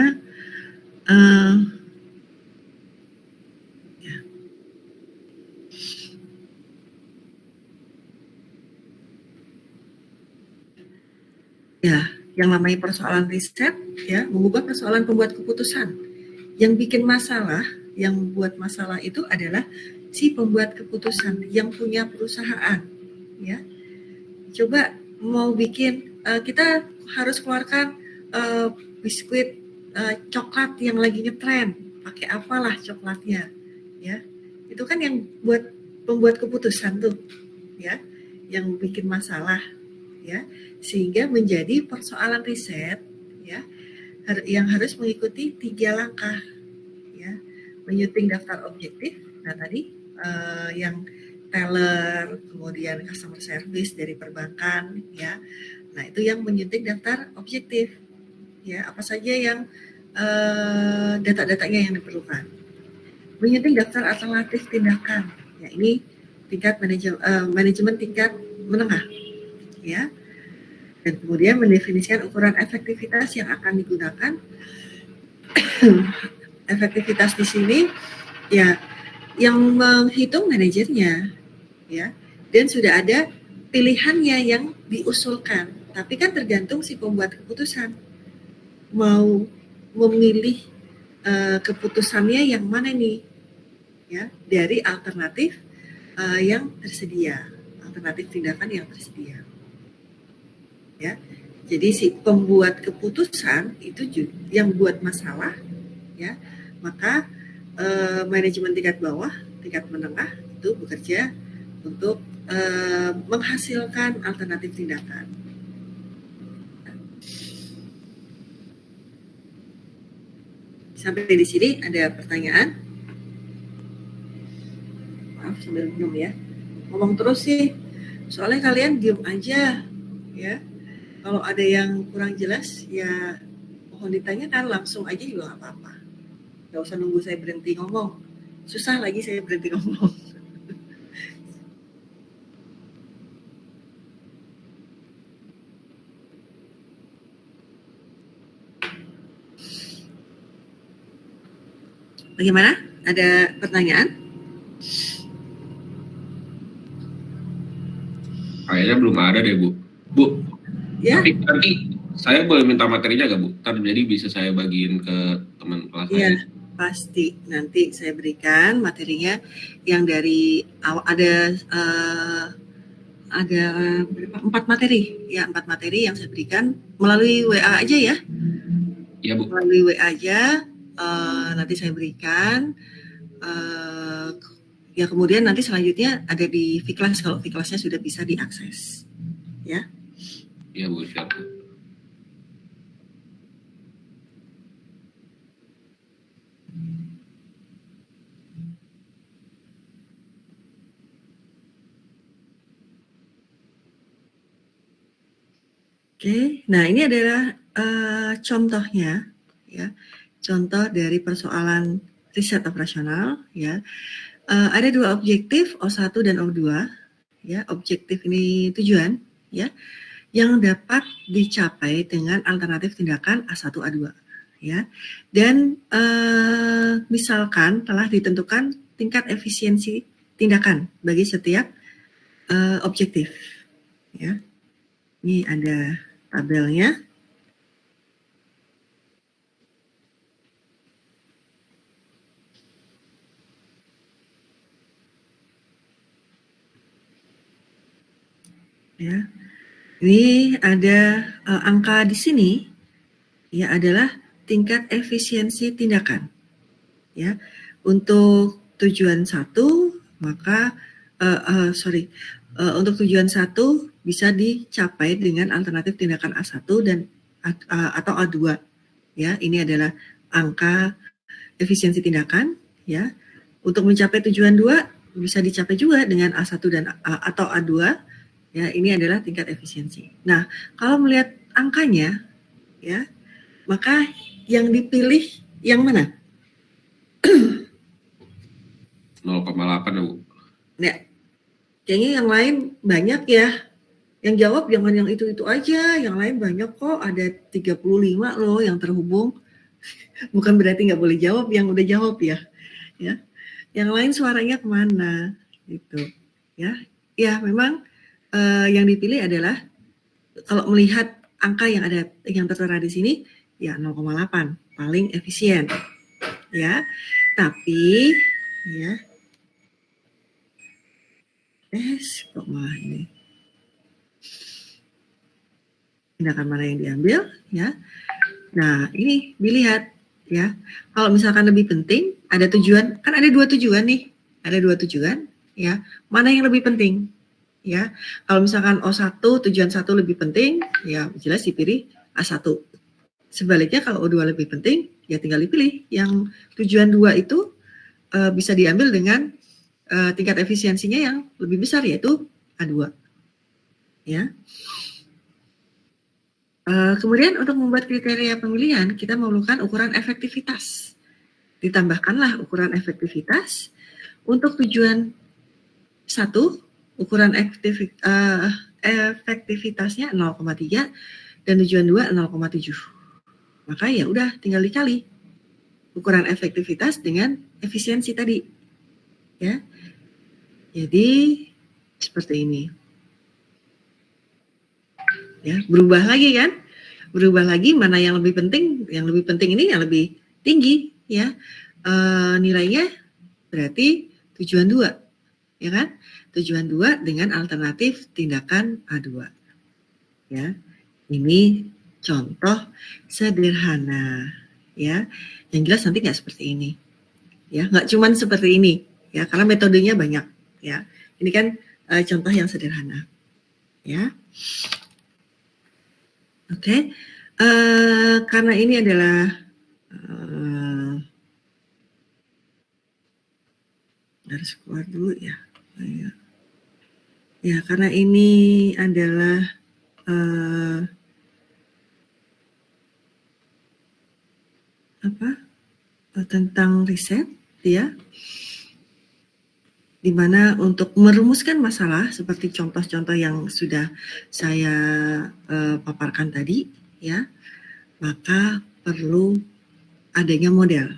Ya. Ya, yang namanya persoalan riset, ya, mengubah persoalan pembuat keputusan. Yang bikin masalah, yang membuat masalah itu adalah si pembuat keputusan yang punya perusahaan, ya. Coba mau bikin, kita harus keluarkan biskuit coklat yang lagi ngetren, pakai apalah coklatnya, ya. Itu kan yang buat pembuat keputusan tuh, ya, yang bikin masalah, ya, sehingga menjadi persoalan riset, ya, yang harus mengikuti 3 langkah, ya, menyunting daftar objektif. Nah tadi yang teller, kemudian customer service dari perbankan, ya. Nah itu yang menyunting daftar objektif, ya, apa saja yang data-datanya yang diperlukan. Menyunting daftar alternatif tindakan, ya ini tingkat manajemen tingkat menengah, ya. Dan kemudian mendefinisikan ukuran efektivitas yang akan digunakan. Efektivitas di sini, ya, yang menghitung manajernya, ya, dan sudah ada pilihannya yang diusulkan. Tapi kan tergantung si pembuat keputusan mau memilih keputusannya yang mana nih, ya, dari alternatif yang tersedia, alternatif tindakan yang tersedia, ya. Jadi si pembuat keputusan itu juga yang buat masalah, ya, maka manajemen tingkat bawah, tingkat menengah itu bekerja untuk menghasilkan alternatif tindakan. Sampai di sini ada pertanyaan? Maaf sambil minum ya. Ngomong terus sih, soalnya kalian diem aja, ya. Kalau ada yang kurang jelas, ya mohon ditanyakan langsung aja juga nggak apa-apa. Nggak usah nunggu saya berhenti ngomong. Susah lagi saya berhenti ngomong. Bagaimana? Ada pertanyaan? Kayaknya belum ada deh, Bu. Bu, Ya, tapi nanti saya boleh minta materinya nggak, Bu? Ntar jadi bisa saya bagiin ke teman kelas ya, saya. pasti. Nanti saya berikan materinya yang dari ada berapa? 4 materi, ya, 4 materi yang saya berikan melalui WA aja ya. Iya, Bu. Melalui WA aja, nanti saya berikan. Ya kemudian nanti selanjutnya ada di Vkelas kalau Vkelasnya sudah bisa diakses, ya. Iya, Bu, siap. Oke, nah ini adalah contohnya, ya, contoh dari persoalan riset operasional, ya. Ada 2 objektif O1 dan O2, ya. Objektif ini tujuan, ya, yang dapat dicapai dengan alternatif tindakan A1 A2, ya. Dan misalkan telah ditentukan tingkat efisiensi tindakan bagi setiap objektif, ya. Ini ada tabelnya. Ya. Ini ada angka di sini, ya, adalah tingkat efisiensi tindakan, ya. Untuk tujuan 1 maka untuk tujuan 1 bisa dicapai dengan alternatif tindakan A1 dan atau A2, ya. Ini adalah angka efisiensi tindakan, ya. Untuk mencapai tujuan 2 bisa dicapai juga dengan A1 dan atau A2. Ya, ini adalah tingkat efisiensi. Nah, kalau melihat angkanya, ya, maka yang dipilih yang mana? 0,8 Bu. Ya, kayaknya yang lain banyak ya. Yang jawab jangan yang itu-itu aja, yang lain banyak kok, ada 35 loh yang terhubung. Bukan berarti nggak boleh jawab yang udah jawab ya. Ya. Yang lain suaranya kemana gitu. Ya. Ya, memang yang dipilih adalah kalau melihat angka yang ada yang tertera di sini ya 0,8 paling efisien. Ya. Tapi ya kok malah ini tindakan mana yang diambil ya. Nah, ini dilihat ya. Kalau misalkan lebih penting ada tujuan, kan ada 2 tujuan nih. Ada 2 tujuan ya. Mana yang lebih penting? Ya. Kalau misalkan O1 tujuan 1 lebih penting, ya jelas dipilih A1. Sebaliknya kalau O2 lebih penting, ya tinggal dipilih yang tujuan 2 itu bisa diambil dengan tingkat efisiensinya yang lebih besar yaitu A2. Ya. Kemudian untuk membuat kriteria pemilihan, kita memerlukan ukuran efektivitas. Ditambahkanlah ukuran efektivitas untuk tujuan 1, ukuran efektivitasnya 0,3 dan tujuan 2 0,7. Maka ya udah tinggal dikali ukuran efektivitas dengan efisiensi tadi. Ya. Jadi seperti ini. Ya, berubah lagi kan? Berubah lagi mana yang lebih penting? Yang lebih penting ini yang lebih tinggi ya. Nilainya berarti tujuan 2. Ya kan? Tujuan 2 dengan alternatif tindakan A2. Ya. Ini contoh sederhana ya. Yang jelas nanti nggak seperti ini. Ya, nggak cuman seperti ini ya, karena metodenya banyak ya. Ini kan contoh yang sederhana. Ya. Oke, karena ini adalah harus keluar dulu ya. Ya, karena ini adalah tentang riset ya. Di mana untuk merumuskan masalah seperti contoh-contoh yang sudah saya paparkan tadi ya, maka perlu adanya model.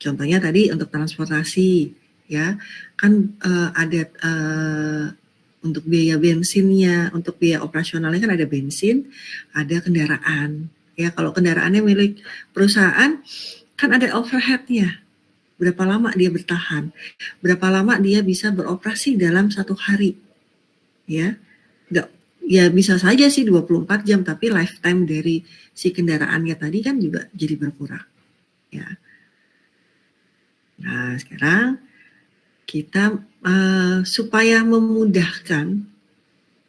Contohnya tadi untuk transportasi ya, kan ada untuk biaya bensinnya, untuk biaya operasionalnya kan ada bensin, ada kendaraan. Ya, kalau kendaraannya milik perusahaan kan ada overhead-nya. Berapa lama dia bertahan, berapa lama dia bisa beroperasi dalam 1 hari. Ya. Nggak, ya bisa saja sih 24 jam, tapi lifetime dari si kendaraannya tadi kan juga jadi berkurang. Ya. Nah, sekarang kita supaya memudahkan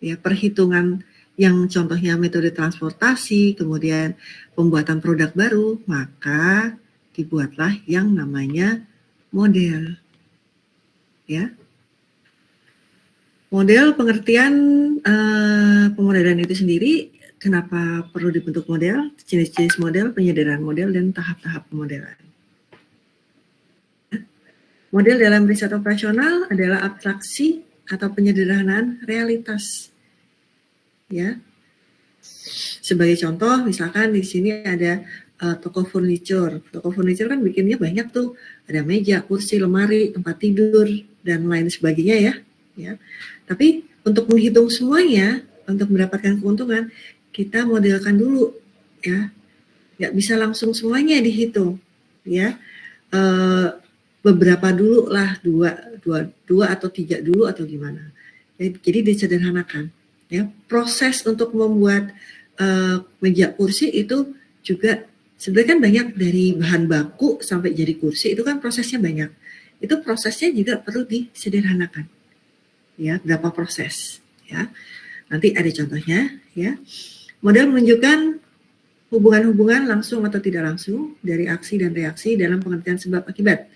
ya perhitungan yang contohnya metode transportasi, kemudian pembuatan produk baru, maka dibuatlah yang namanya model. Ya. Model pengertian pemodelan itu sendiri, kenapa perlu dibentuk model, jenis-jenis model, penyederhanaan model, dan tahap-tahap pemodelan. Model dalam riset operasional adalah abstraksi atau penyederhanaan realitas. Ya. Sebagai contoh, misalkan di sini ada toko furniture. Toko furniture kan bikinnya banyak tuh, ada meja, kursi, lemari, tempat tidur, dan lain sebagainya ya. Ya. Tapi untuk menghitung semuanya, untuk mendapatkan keuntungan, kita modelkan dulu ya. Nggak bisa langsung semuanya dihitung ya. Beberapa dulu lah, dua atau 3 dulu atau gimana. Jadi disederhanakan ya. Proses untuk membuat meja kursi itu juga sebenarnya kan banyak, dari bahan baku sampai jadi kursi itu kan prosesnya banyak. Itu prosesnya juga perlu disederhanakan. Ya, berapa proses ya. Nanti ada contohnya ya. Model menunjukkan hubungan-hubungan langsung atau tidak langsung dari aksi dan reaksi dalam pengertian sebab akibat.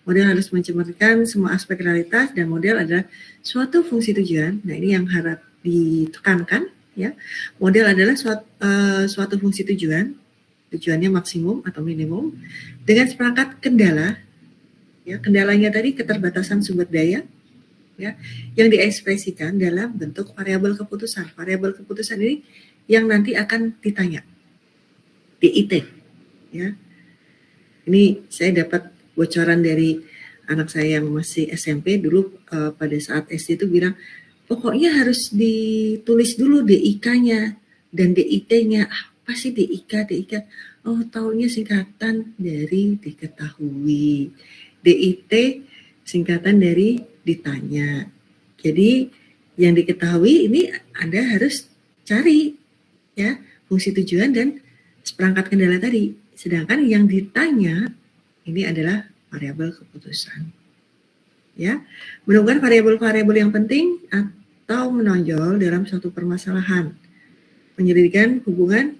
Model harus mencerminkan semua aspek realitas dan model adalah suatu fungsi tujuan. Nah, ini yang harap ditekankan ya. Model adalah suatu fungsi tujuan, tujuannya maksimum atau minimum dengan seperangkat kendala. Ya, kendalanya tadi keterbatasan sumber daya ya, yang diekspresikan dalam bentuk variabel keputusan. Variabel keputusan ini yang nanti akan ditanya DIT ya. Ini saya dapat bocoran dari anak saya yang masih SMP dulu pada saat SD itu bilang pokoknya harus ditulis dulu DIK-nya dan DIT-nya. Apa sih DIK? DIK? Oh, taunya singkatan dari diketahui. DIT singkatan dari ditanya. Jadi yang diketahui ini Anda harus cari ya fungsi tujuan dan seperangkat kendala tadi. Sedangkan yang ditanya ini adalah variabel keputusan. Ya, menemukan variabel-variabel yang penting atau menonjol dalam suatu permasalahan. Penyelidikan hubungan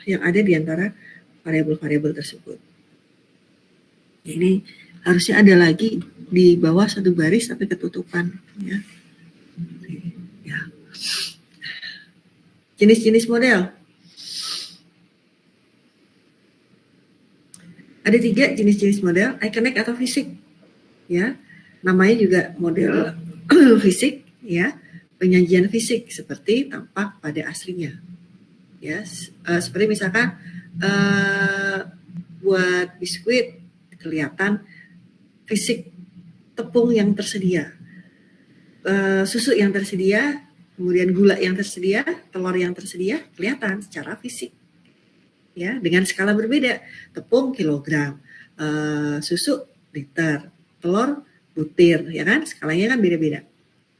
yang ada di antara variabel-variabel tersebut. Ini harusnya ada lagi di bawah satu baris tapi ketutupan. Ya. Jenis-jenis model. Ada 3 jenis-jenis model, ikonik atau fisik. Ya, namanya juga model fisik, ya, penyajian fisik seperti tampak pada aslinya. Ya, seperti misalkan buat biskuit kelihatan fisik tepung yang tersedia, susu yang tersedia, kemudian gula yang tersedia, telur yang tersedia kelihatan secara fisik. Ya, dengan skala berbeda, tepung kilogram, susu liter, telur butir, ya kan, skalanya kan beda-beda.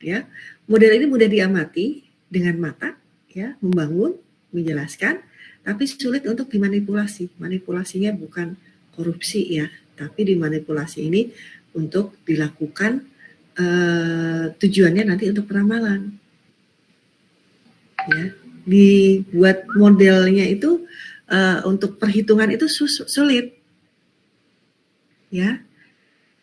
Ya, model ini mudah diamati dengan mata, ya, membangun, menjelaskan, tapi sulit untuk dimanipulasi. Manipulasinya bukan korupsi ya, tapi dimanipulasi ini untuk dilakukan tujuannya nanti untuk peramalan. Ya, dibuat modelnya itu untuk perhitungan itu sulit, ya.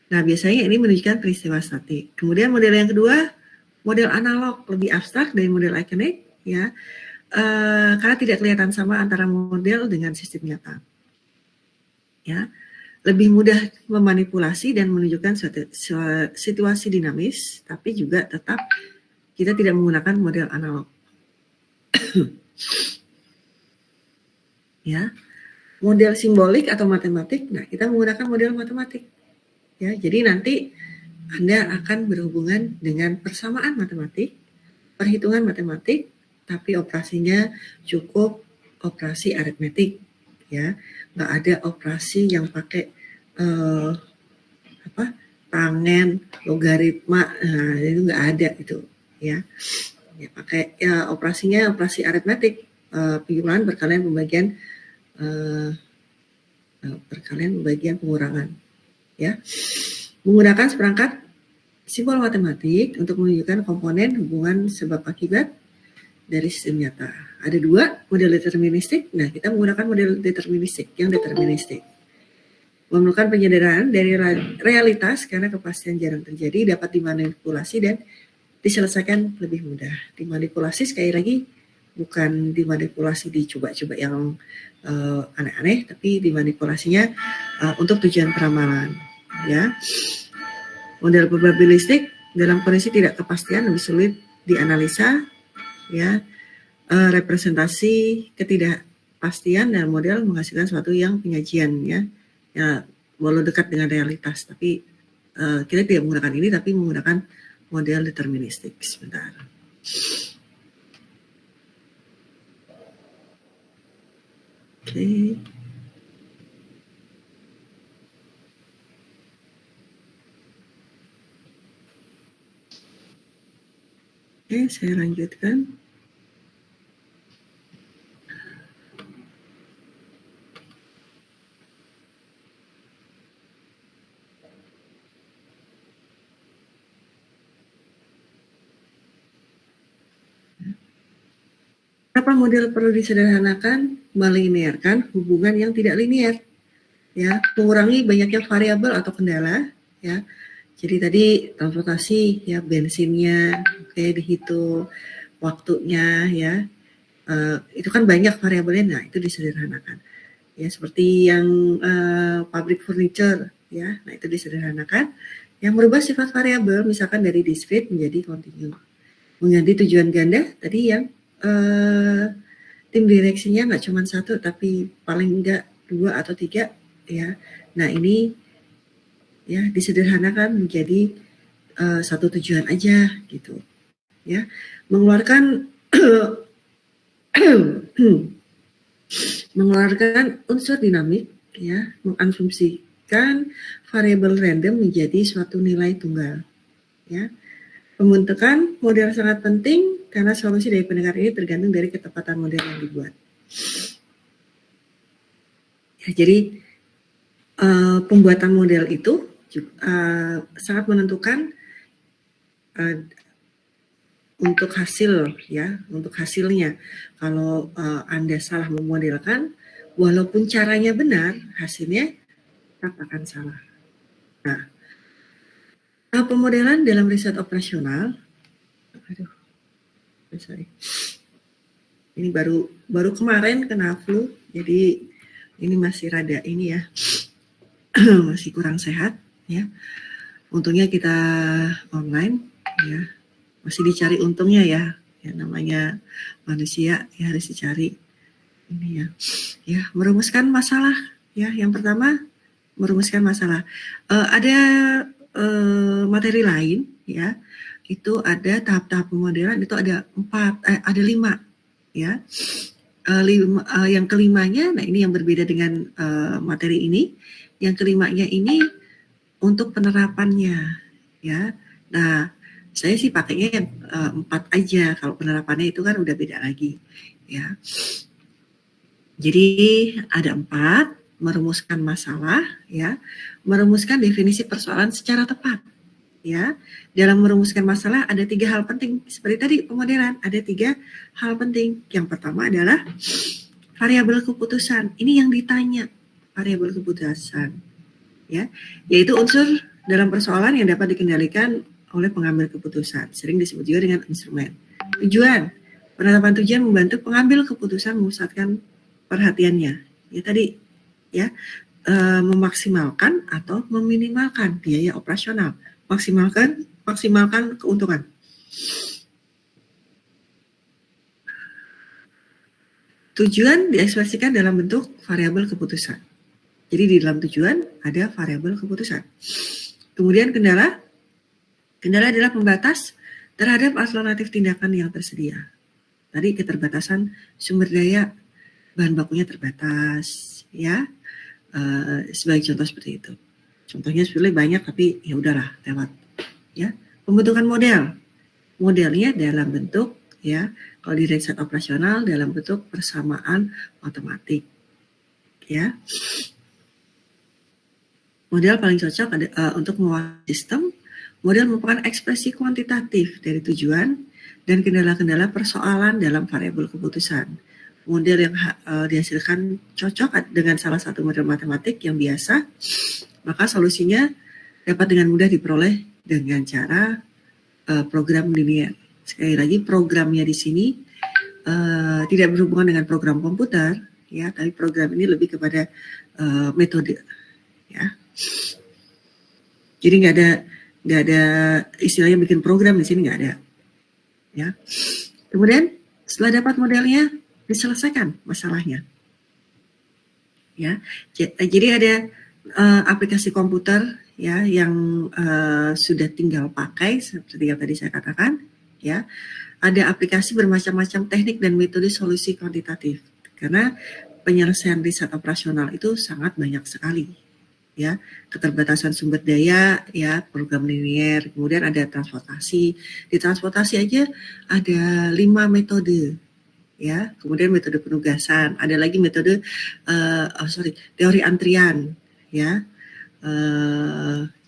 Nah, biasanya ini menunjukkan peristiwa statik. Kemudian model yang kedua, model analog, lebih abstrak dari model ikonik, ya, karena tidak kelihatan sama antara model dengan sistem nyata. Ya, lebih mudah memanipulasi dan menunjukkan situasi dinamis, tapi juga tetap kita tidak menggunakan model analog. Ya, model simbolik atau matematik, nah kita menggunakan model matematik. Ya, jadi nanti Anda akan berhubungan dengan persamaan matematik, perhitungan matematik, tapi operasinya cukup operasi aritmetik, ya, nggak ada operasi yang pakai tangen, logaritma, nah, itu nggak ada itu, ya. Ya, pakai ya operasinya operasi aritmetik, penjumlahan, perkalian, pembagian, pengurangan, ya. Menggunakan seperangkat simbol matematik untuk menunjukkan komponen hubungan sebab akibat dari sistem nyata. Ada 2 model deterministik. Nah, kita menggunakan model deterministik, yang deterministik. Memerlukan penyederhanaan dari realitas karena kepastian jarang terjadi, dapat dimanipulasi dan diselesaikan lebih mudah. Dimanipulasi sekali lagi bukan dimanipulasi dicoba-coba yang aneh-aneh, tapi dimanipulasinya untuk tujuan peramalan. Ya, model probabilistik dalam kondisi tidak kepastian lebih sulit dianalisa. Ya, representasi ketidakpastian dan model menghasilkan suatu yang penyajian ya walau dekat dengan realitas, tapi kita tidak menggunakan ini, tapi menggunakan model deterministik. Sebentar. Oke. Oke, saya lanjutkan. Kenapa model perlu disederhanakan? Melinearkan hubungan yang tidak linear. ya, mengurangi banyaknya variabel atau kendala, ya. Jadi tadi transportasi, ya, bensinnya, oke, dihitung, waktunya, ya, itu kan banyak variabelnya, nah itu disederhanakan. Ya, seperti yang pabrik furniture, ya, nah itu disederhanakan. Yang merubah sifat variabel, misalkan dari discrete menjadi continue. Mengganti tujuan ganda, tadi yang tim direksinya nggak cuma satu, tapi paling enggak 2 atau 3, ya. Nah ini ya disederhanakan menjadi satu tujuan aja gitu, ya. Mengeluarkan mengeluarkan unsur dinamik, ya, mengasumsikan variabel random menjadi suatu nilai tunggal, ya. Pembentukan model sangat penting karena solusi dari pendengar ini tergantung dari ketepatan model yang dibuat. Ya, jadi pembuatan model itu sangat menentukan untuk hasil, ya, untuk hasilnya. Kalau Anda salah memodelkan, walaupun caranya benar, hasilnya tetap akan salah. Nah, pemodelan dalam riset operasional, sorry, ini baru kemarin kena flu, jadi ini masih rada ini ya, masih kurang sehat, ya. Untungnya kita online, ya, masih dicari untungnya ya namanya manusia ya, harus dicari ini ya, merumuskan masalah, ya. Yang pertama merumuskan masalah. Ada materi lain, ya, itu ada tahap-tahap pemodelan, itu ada 5, ya. Yang kelimanya, nah ini yang berbeda dengan materi ini. Yang kelimanya ini untuk penerapannya, ya. Nah, saya sih pakainya yang 4 aja. Kalau penerapannya itu kan udah beda lagi, ya. Jadi ada 4, merumuskan masalah, ya, merumuskan definisi persoalan secara tepat, ya. Dalam merumuskan masalah ada 3 hal penting. Seperti tadi pemodelan, ada 3 hal penting. Yang pertama adalah variabel keputusan. Ini yang ditanya, variabel keputusan, ya, yaitu unsur dalam persoalan yang dapat dikendalikan oleh pengambil keputusan. Sering disebut juga dengan instrumen. Tujuan, penetapan tujuan membantu pengambil keputusan memusatkan perhatiannya. Ya tadi, ya, memaksimalkan atau meminimalkan biaya operasional. Maksimalkan keuntungan. Tujuan diekspresikan dalam bentuk variabel keputusan. Jadi di dalam tujuan ada variabel keputusan. Kemudian kendala adalah pembatas terhadap alternatif tindakan yang tersedia. Tadi keterbatasan sumber daya, bahan bakunya terbatas, ya. Sebagai contoh seperti itu. Contohnya sebenarnya banyak, tapi ya udahlah, lewat, ya. Pembentukan modelnya dalam bentuk, ya, kalau di riset operasional dalam bentuk persamaan matematik, ya. Model paling cocok untuk mewakili sistem. Model merupakan ekspresi kuantitatif dari tujuan dan kendala-kendala persoalan dalam variabel keputusan. Model yang dihasilkan cocok dengan salah satu model matematik yang biasa, maka solusinya dapat dengan mudah diperoleh dengan cara program linear. Sekali lagi, programnya di sini tidak berhubungan dengan program komputer, ya, tapi program ini lebih kepada metode, ya. Jadi nggak ada istilahnya bikin program di sini, nggak ada, ya. Kemudian setelah dapat modelnya, diselesaikan masalahnya, ya. Jadi ada aplikasi komputer, ya, yang sudah tinggal pakai seperti yang tadi saya katakan, ya. Ada aplikasi bermacam-macam teknik dan metode solusi kuantitatif karena penyelesaian riset operasional itu sangat banyak sekali, ya. Keterbatasan sumber daya, ya, program linear, kemudian ada transportasi. Di transportasi aja ada 5 metode, ya. Kemudian metode penugasan, ada lagi metode teori antrian, ya,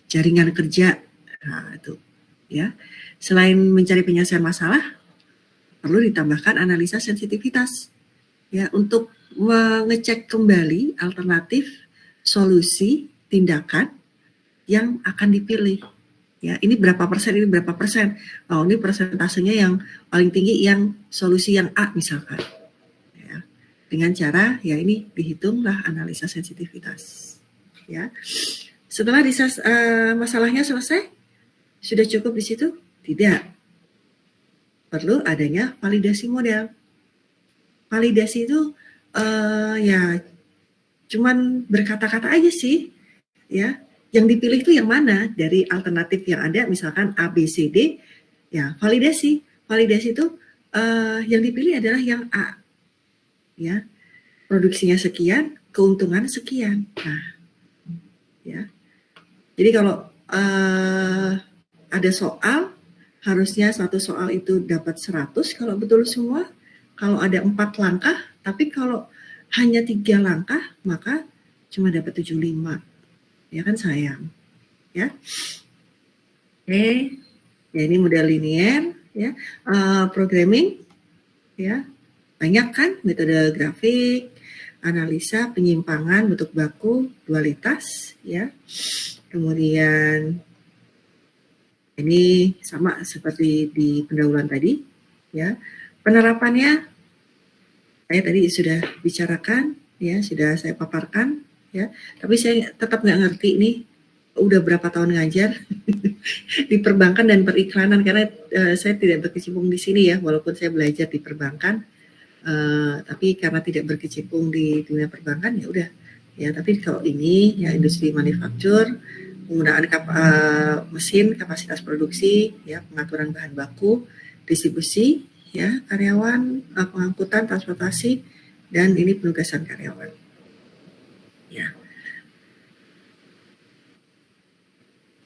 jaringan kerja. Nah, itu, ya. Selain mencari penyelesaian masalah, perlu ditambahkan analisa sensitivitas, ya, untuk mengecek kembali alternatif solusi tindakan yang akan dipilih. Ya, ini berapa persen, ini berapa persen. Oh, ini persentasenya yang paling tinggi yang solusi yang A misalkan. Ya, dengan cara ya ini dihitunglah analisa sensitivitas. Ya, setelah masalahnya selesai, sudah cukup di situ? Tidak. Perlu adanya validasi model. Validasi itu ya cuman berkata-kata aja sih, ya. Yang dipilih itu yang mana dari alternatif yang ada, misalkan A, B, C, D, ya validasi. Validasi itu yang dipilih adalah yang A, ya. Produksinya sekian, keuntungan sekian. Nah, ya. Jadi kalau ada soal, harusnya satu soal itu dapat 100 kalau betul semua. Kalau ada 4 langkah, tapi kalau hanya 3 langkah, maka cuma dapat 75. Ya kan sayang. Ya. Oke. Ya ini model linear, ya. Programming, ya. Banyak kan metode grafik, analisa penyimpangan bentuk baku, dualitas, ya. Kemudian ini sama seperti di pendahuluan tadi, ya. Penerapannya saya tadi sudah bicarakan, ya, sudah saya paparkan, ya. Tapi saya tetap nggak ngerti nih, udah berapa tahun ngajar di perbankan dan periklanan karena saya tidak berkecimpung di sini ya, walaupun saya belajar di perbankan, tapi karena tidak berkecimpung di dunia perbankan ya udah, ya. Tapi kalau ini ya industri manufaktur, penggunaan mesin, kapasitas produksi, ya, pengaturan bahan baku, distribusi, ya, karyawan, pengangkutan, transportasi, dan ini penugasan karyawan. Ya.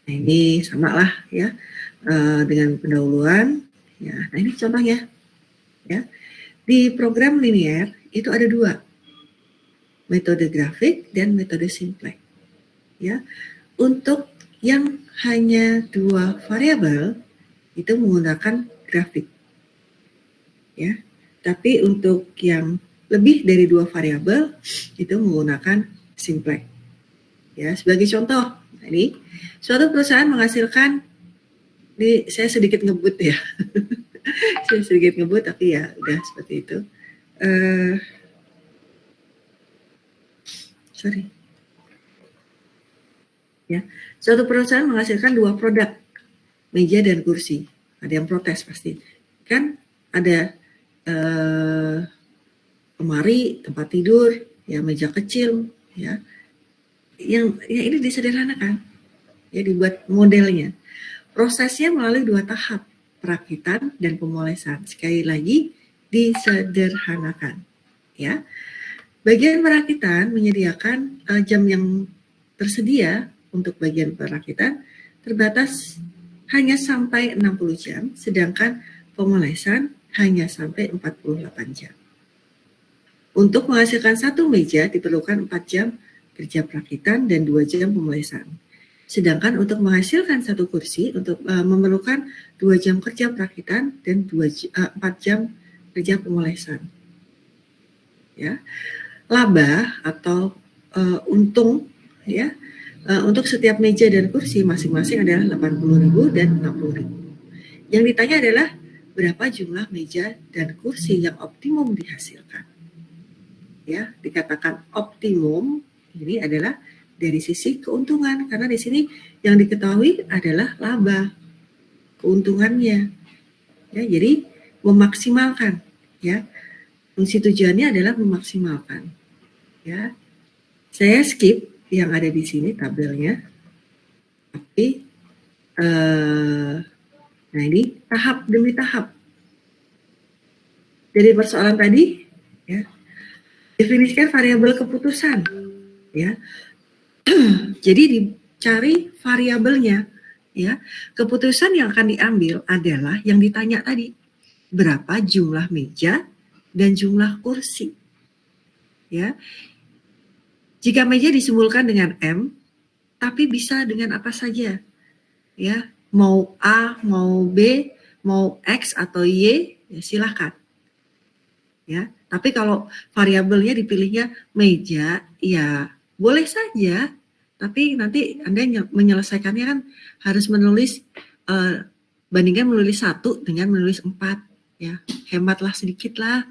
Nah, ini sama lah ya dengan pendahuluan. Ya, nah ini contohnya. Ya, di program linear itu ada 2, metode grafik dan metode simplex. Ya, untuk yang hanya 2 variabel itu menggunakan grafik. Ya, tapi untuk yang lebih dari 2 variabel itu menggunakan simplex. Ya, sebagai contoh, ini suatu perusahaan menghasilkan, ini saya sedikit ngebut ya, saya sedikit ngebut tapi ya udah seperti itu. Ya, suatu perusahaan menghasilkan 2 produk, meja dan kursi. Ada yang protes pasti, kan ada lemari, tempat tidur, ya meja kecil, ya. Yang ya ini disederhanakan, ya dibuat modelnya. Prosesnya melalui 2 tahap, perakitan dan pemolesan. Sekali lagi disederhanakan, ya. Bagian perakitan menyediakan jam yang tersedia untuk bagian perakitan terbatas hanya sampai 60 jam, sedangkan pemolesan hanya sampai 48 jam. Untuk menghasilkan 1 meja diperlukan 4 jam kerja perakitan dan 2 jam pemolesan. Sedangkan untuk menghasilkan 1 kursi untuk memerlukan 2 jam kerja perakitan dan 4 jam kerja pemolesan. Ya. Laba atau untung, ya, untuk setiap meja dan kursi masing-masing adalah 80.000 dan 60.000. Yang ditanya adalah berapa jumlah meja dan kursi yang optimum dihasilkan. Ya, dikatakan optimum ini adalah dari sisi keuntungan, karena di sini yang diketahui adalah laba, keuntungannya. Ya, jadi memaksimalkan, ya. Fungsi tujuannya adalah memaksimalkan. Ya. Saya skip yang ada di sini tabelnya. Tapi nah ini tahap demi tahap. Dari persoalan tadi, ya, definisikan variabel keputusan, ya. Jadi dicari variabelnya, ya. Keputusan yang akan diambil adalah yang ditanya tadi, berapa jumlah meja dan jumlah kursi, ya. Jika meja disimpulkan dengan M, tapi bisa dengan apa saja, ya. Mau A, mau B, mau X atau Y, ya silakan. Ya, tapi kalau variabelnya dipilihnya meja, ya Boleh saja, tapi nanti Anda menyelesaikannya kan harus menulis, bandingkan menulis 1 dengan menulis 4 ya. Hematlah sedikit lah,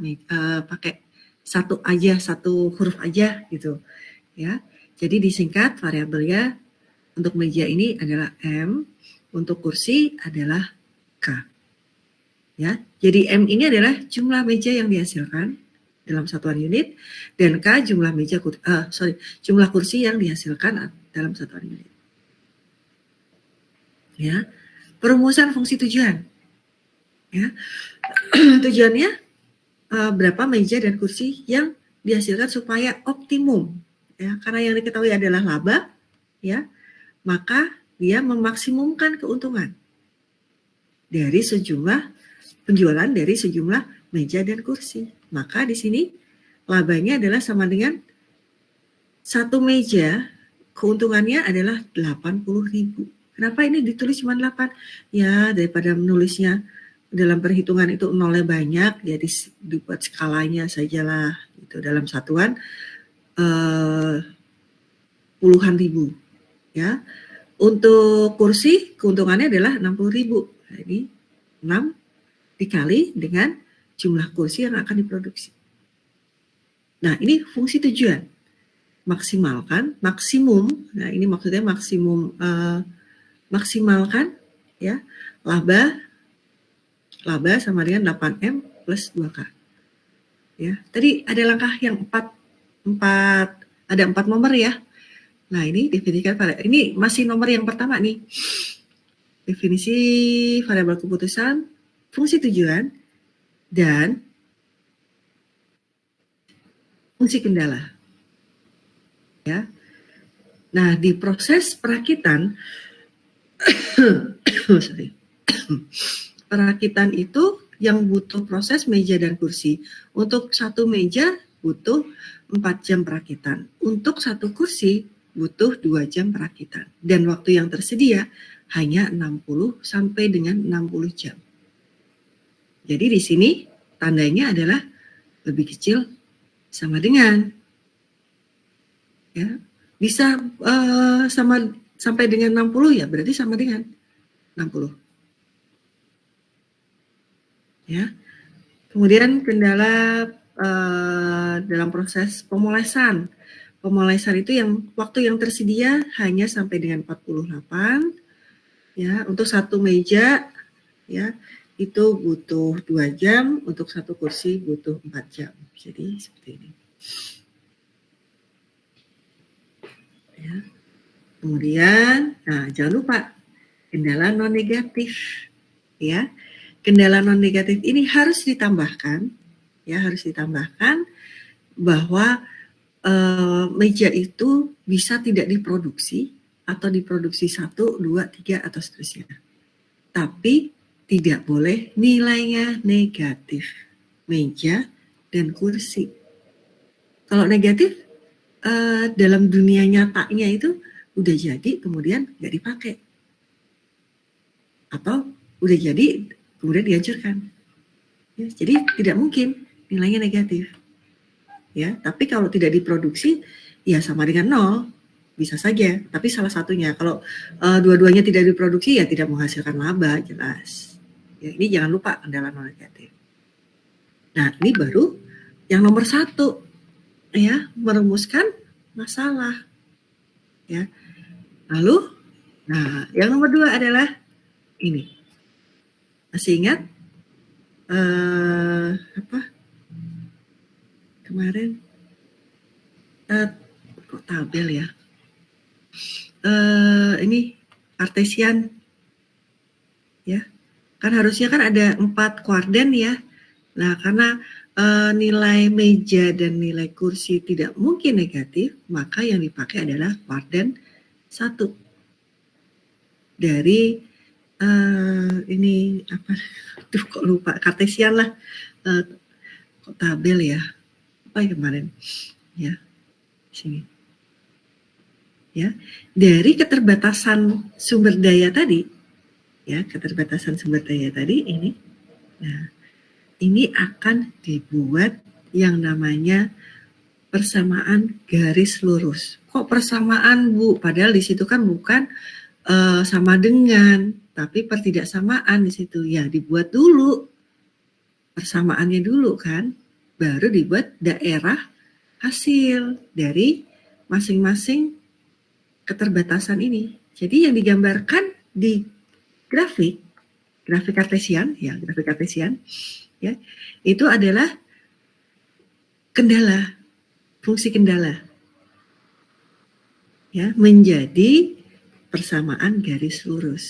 pakai 1 aja, 1 huruf aja gitu ya. Jadi disingkat variabelnya untuk meja ini adalah M, untuk kursi adalah K. Ya. Jadi M ini adalah jumlah meja yang dihasilkan dalam satuan unit, dan K jumlah jumlah kursi yang dihasilkan dalam satuan unit. Ya, perumusan fungsi tujuan. Ya, tujuannya berapa meja dan kursi yang dihasilkan supaya optimum. Ya, karena yang diketahui adalah laba, ya, maka dia memaksimumkan keuntungan dari sejumlah penjualan dari sejumlah meja dan kursi. Maka di sini labanya adalah sama dengan 1 meja, keuntungannya adalah 80.000. Kenapa ini ditulis cuma 8? Ya, daripada menulisnya dalam perhitungan itu nolnya banyak, jadi dibuat skalanya sajalah itu dalam satuan puluhan ribu. Ya. Untuk kursi keuntungannya adalah 60.000. Jadi 6 dikali dengan jumlah kursi yang akan diproduksi. Nah, ini fungsi tujuan. Maksimalkan, maksimum. Nah, ini maksudnya maksimum, maksimalkan ya laba sama dengan 8M plus 2K. Ya, tadi ada langkah yang 4 ada 4 nomor ya. Nah, ini definisikan ini masih nomor yang pertama nih. Definisi variabel keputusan, fungsi tujuan, dan fungsi kendala. Ya. Nah, di proses perakitan perakitan itu yang butuh proses meja dan kursi. Untuk 1 meja butuh 4 jam perakitan. Untuk 1 kursi butuh 2 jam perakitan. Dan waktu yang tersedia hanya 60 sampai dengan 60 jam. Jadi di sini tandanya adalah lebih kecil sama dengan. Ya, bisa sampai dengan 60 ya, berarti sama dengan 60. Ya. Kemudian kendala dalam proses pemolesan. Pemolesan itu yang waktu yang tersedia hanya sampai dengan 48. Ya, untuk 1 meja ya itu butuh 2 jam, untuk 1 kursi butuh 4 jam. Jadi seperti ini. Ya. Kemudian, nah jangan lupa kendala non negatif, ya. Kendala non negatif ini harus ditambahkan, ya harus ditambahkan bahwa meja itu bisa tidak diproduksi atau diproduksi 1, 2, 3 atau seterusnya. Tapi tidak boleh nilainya negatif, meja dan kursi. Kalau negatif dalam dunia nyatanya itu udah jadi kemudian nggak dipakai, atau udah jadi kemudian dihancurkan. Ya, jadi tidak mungkin nilainya negatif. Ya, tapi kalau tidak diproduksi ya sama dengan 0, bisa saja. Tapi salah satunya, kalau dua-duanya tidak diproduksi ya tidak menghasilkan laba, jelas. Ya, ini jangan lupa kendala non negatif. Nah, ini baru yang nomor 1, ya, merumuskan masalah. Ya. Lalu, nah, yang nomor 2 adalah ini. Masih ingat kemarin kok tabel ya? Ini Kartesian, ya. Kan harusnya kan ada 4 kuadran ya. Nah, karena nilai meja dan nilai kursi tidak mungkin negatif, maka yang dipakai adalah kuadran 1. Dari ini apa? Aduh, kok lupa, Kartesian lah. Kok tabel ya? Apa ya kemarin? Ya, sini. Ya, dari keterbatasan sumber daya tadi, ya, keterbatasan sumber daya tadi ini. Nah, ini akan dibuat yang namanya persamaan garis lurus. Kok persamaan, Bu? Padahal di situ kan bukan sama dengan, tapi pertidaksamaan di situ. Ya, dibuat dulu persamaannya dulu kan, baru dibuat daerah hasil dari masing-masing keterbatasan ini. Jadi yang digambarkan di grafik kartesian, ya, itu adalah kendala, fungsi kendala, ya, menjadi persamaan garis lurus.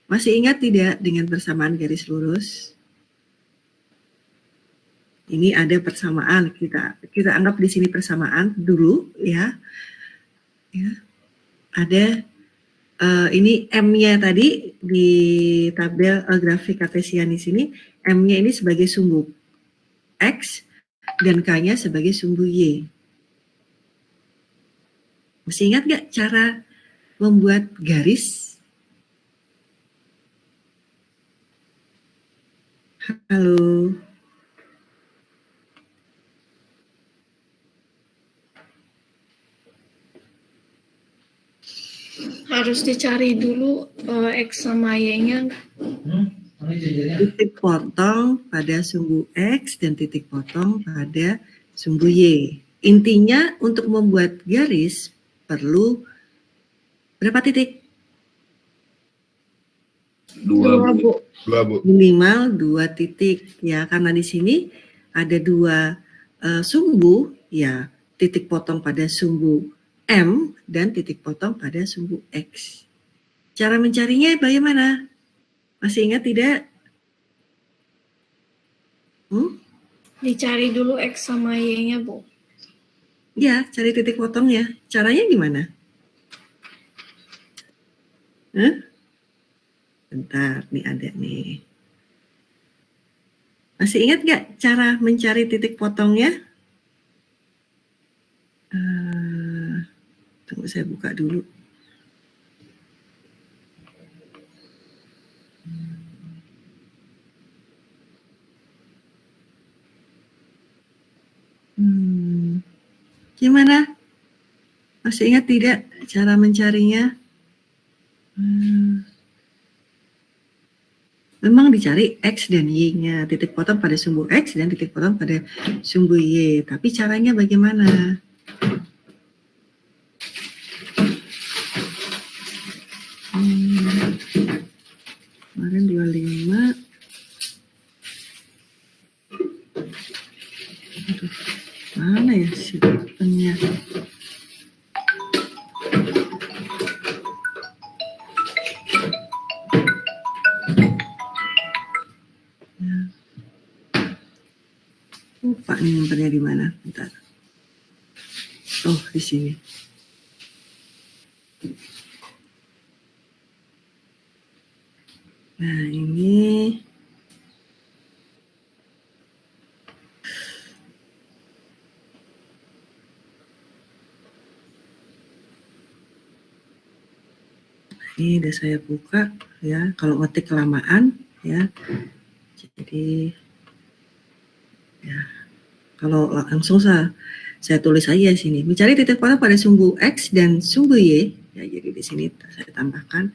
Masih ingat tidak dengan persamaan garis lurus? Ini ada persamaan, kita anggap di sini persamaan dulu, ya. Ada ini M-nya tadi di tabel grafik kartesian di sini, M-nya ini sebagai sumbu X dan K-nya sebagai sumbu Y. Masih ingat nggak cara membuat garis? Halo. Harus dicari dulu X sama Y-nya. Titik potong pada sumbu X dan titik potong pada sumbu Y. Intinya untuk membuat garis perlu berapa titik? 2, Bu. 2, Bu. Minimal 2 titik, ya, karena di sini ada 2 sumbu, ya, titik potong pada sumbu M dan titik potong pada sumbu X. Cara mencarinya bagaimana? Masih ingat tidak? Dicari dulu X sama Y-nya, Bu. Ya, cari titik potongnya. Caranya gimana? Bentar, nih ada nih. Masih ingat nggak cara mencari titik potongnya? Tunggu saya buka dulu. Gimana? Masih ingat tidak cara mencarinya? Memang dicari X dan Y-nya, titik potong pada sumbu X dan titik potong pada sumbu Y. Tapi caranya bagaimana? Kemarin 25. Aduh, mana ya shiftannya? Lupa nih nomornya di mana. Bentar. Oh, di sini. Nah, ini udah saya buka, ya. Kalau ngetik kelamaan, ya. Jadi ya, kalau langsung saya tulis aja sini. Mencari titik potong pada sumbu X dan sumbu Y. Ya, jadi di sini saya tambahkan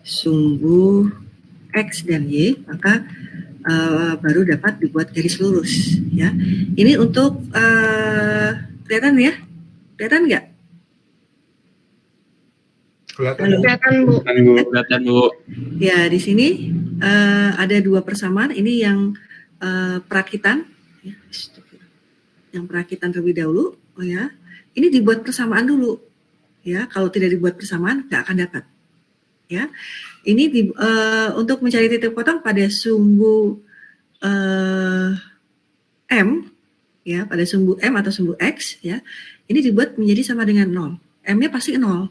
sumbu X dan Y, maka baru dapat dibuat garis lurus, ya. Ini untuk kelihatan ya? Kelihatan nggak? Kelihatan, Bu. Kelihatan, Bu. Ya, di sini ada 2 persamaan. Ini yang perakitan, ya. Yang perakitan terlebih dahulu, oh ya. Ini dibuat persamaan dulu, ya. Kalau tidak dibuat persamaan, nggak akan dapat, ya. Ini untuk mencari titik potong pada sumbu M, ya, pada sumbu M atau sumbu X, ya. Ini dibuat menjadi sama dengan 0. M-nya pasti 0.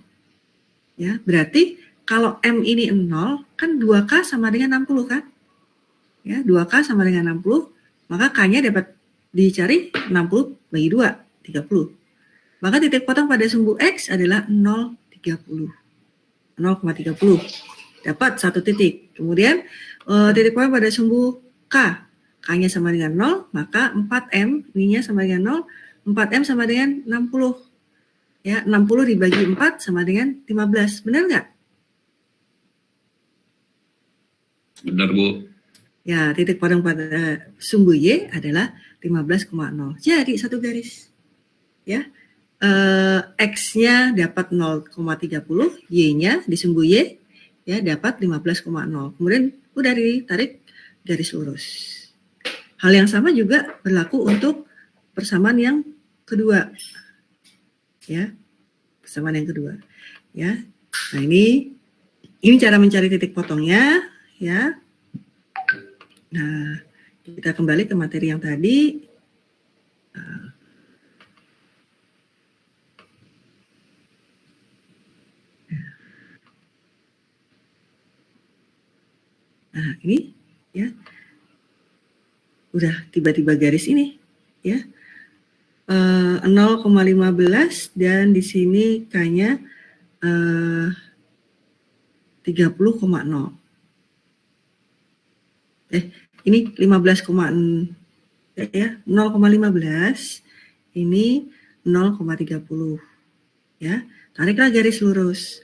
Ya, berarti kalau M ini 0, kan 2K sama dengan 60 kan? Ya, 2K sama dengan 60, maka K-nya dapat dicari 60 bagi 2, 30. Maka titik potong pada sumbu X adalah 0,30. 0,30. Dapat 1 titik. Kemudian titik potong pada sumbu K. K-nya sama dengan 0, maka 4M, ini-nya sama dengan 0, 4M sama dengan 60. Ya, 60 dibagi 4 sama dengan 15. Benar nggak? Benar, Bu. Ya, titik potong pada sumbu Y adalah 15,0. Jadi satu garis. Ya. X-nya dapat 0,30, Y-nya di sumbu Y ya dapat 15,0. Kemudian udah ditarik garis lurus. Hal yang sama juga berlaku untuk persamaan yang kedua. Ya. Persamaan yang kedua. Ya. Nah, ini cara mencari titik potongnya, ya. Nah, kita kembali ke materi yang tadi. Nah, ini ya. Udah tiba-tiba garis ini, ya. 0,15 dan di sini K-nya 30,0. Ini 15,0 ya, 0,15 ini 0,30 ya. Tariklah garis lurus.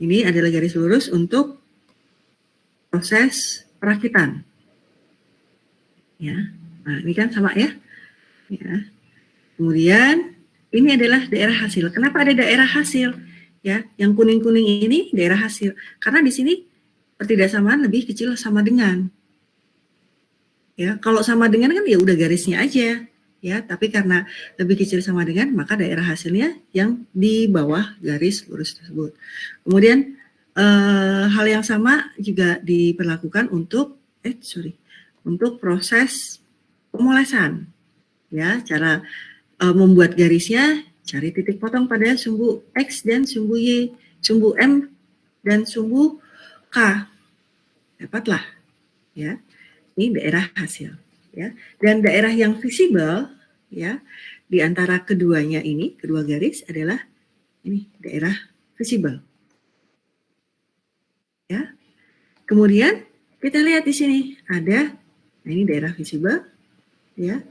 Ini adalah garis lurus untuk proses perakitan. Ya. Nah, ini kan sama ya. Ya. Kemudian ini adalah daerah hasil. Kenapa ada daerah hasil? Ya, yang kuning-kuning ini daerah hasil. Karena di sini pertidaksamaan lebih kecil sama dengan. Ya, kalau sama dengan kan ya udah garisnya aja. Ya, tapi karena lebih kecil sama dengan, maka daerah hasilnya yang di bawah garis lurus tersebut. Kemudian hal yang sama juga diperlakukan untuk untuk proses pemolesan. Ya, cara membuat garisnya, cari titik potong pada sumbu X dan sumbu Y, sumbu M dan sumbu K. Dapatlah, ya. Ini daerah hasil, ya. Dan daerah yang visible, ya, di antara keduanya ini, kedua garis adalah ini daerah visible. Ya. Kemudian kita lihat di sini ada, nah ini daerah visible, ya.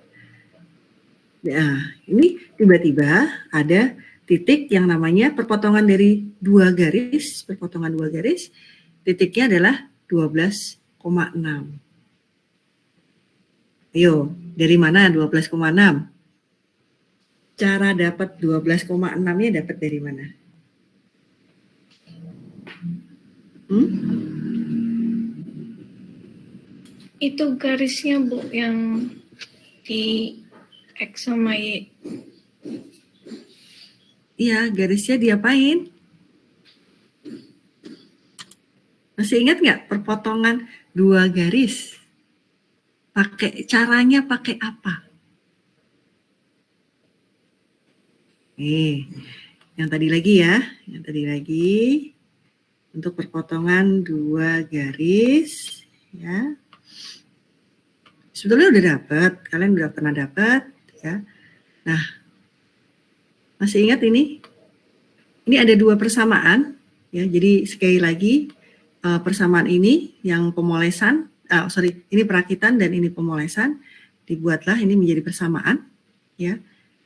Nah, ini tiba-tiba ada titik yang namanya perpotongan dari dua garis, titiknya adalah 12,6. Ayo, dari mana 12,6? Cara dapat 12,6-nya dapat dari mana? Itu garisnya, Bu, yang di X sama Y. Iya, garisnya diapain? Masih ingat nggak perpotongan dua garis? Caranya pakai apa? Yang tadi lagi ya, untuk perpotongan dua garis, ya. Sebetulnya udah dapat, kalian udah pernah dapat, ya. Nah, masih ingat ini? Ini ada dua persamaan, ya. Jadi sekali lagi persamaan ini yang pemolesan. Ini perakitan dan ini pemolesan, dibuatlah ini menjadi persamaan, ya.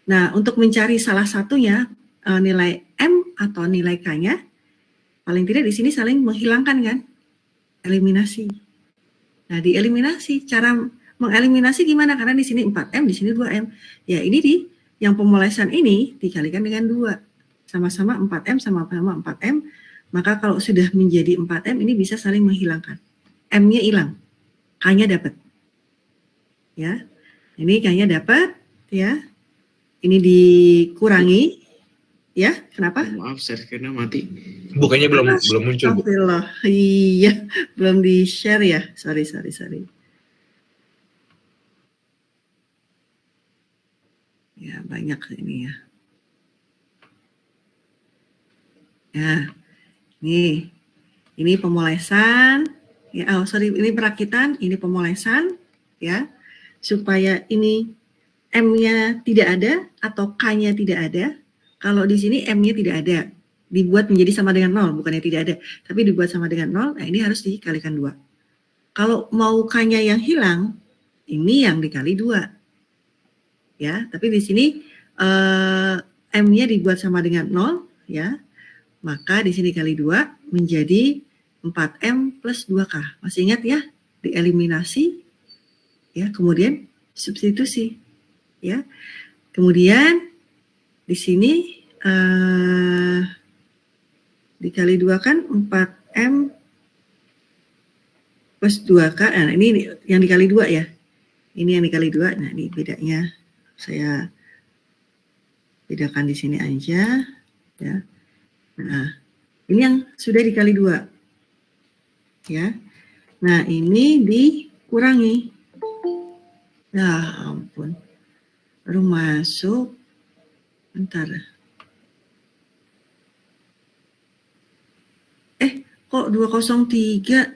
Nah, untuk mencari salah satunya nilai M atau nilai K-nya, paling tidak di sini saling menghilangkan kan, eliminasi. Nah, dieliminasi, cara mengeliminasi gimana? Karena di sini 4M, di sini 2M. Ya, ini yang pemolesan ini dikalikan dengan 2, sama-sama 4M sama-sama 4M. Maka kalau sudah menjadi 4M ini bisa saling menghilangkan. M-nya hilang. K-nya dapat, ya. Ini K-nya dapat, ya. Ini dikurangi, ya. Kenapa? Maaf, servernya mati. Bukannya belum muncul, Bu. Iya, belum di share ya. Sorry. Ya, banyak ini ya. Ya, ini pemolesan. Ya, ini perakitan, ini pemolesan, ya, supaya ini M-nya tidak ada atau K-nya tidak ada. Kalau di sini M-nya tidak ada, dibuat menjadi sama dengan 0, bukannya tidak ada, tapi dibuat sama dengan 0, nah ini harus dikalikan 2. Kalau mau K-nya yang hilang, ini yang dikali 2. Ya, tapi di sini M-nya dibuat sama dengan 0 ya. Maka di sini kali 2 menjadi 4M plus 2K. Masih ingat ya? Dieliminasi ya, kemudian substitusi ya. Kemudian di sini dikali 2 kan 4M plus 2K. Nah, ini yang dikali 2 ya. Ini yang dikali 2. Nah, ini bedanya saya bedakan di sini aja ya. Nah, ini yang sudah dikali 2 ya. Nah, ini dikurangi. Ya ampun. Baru masuk. Bentar. Kok 203?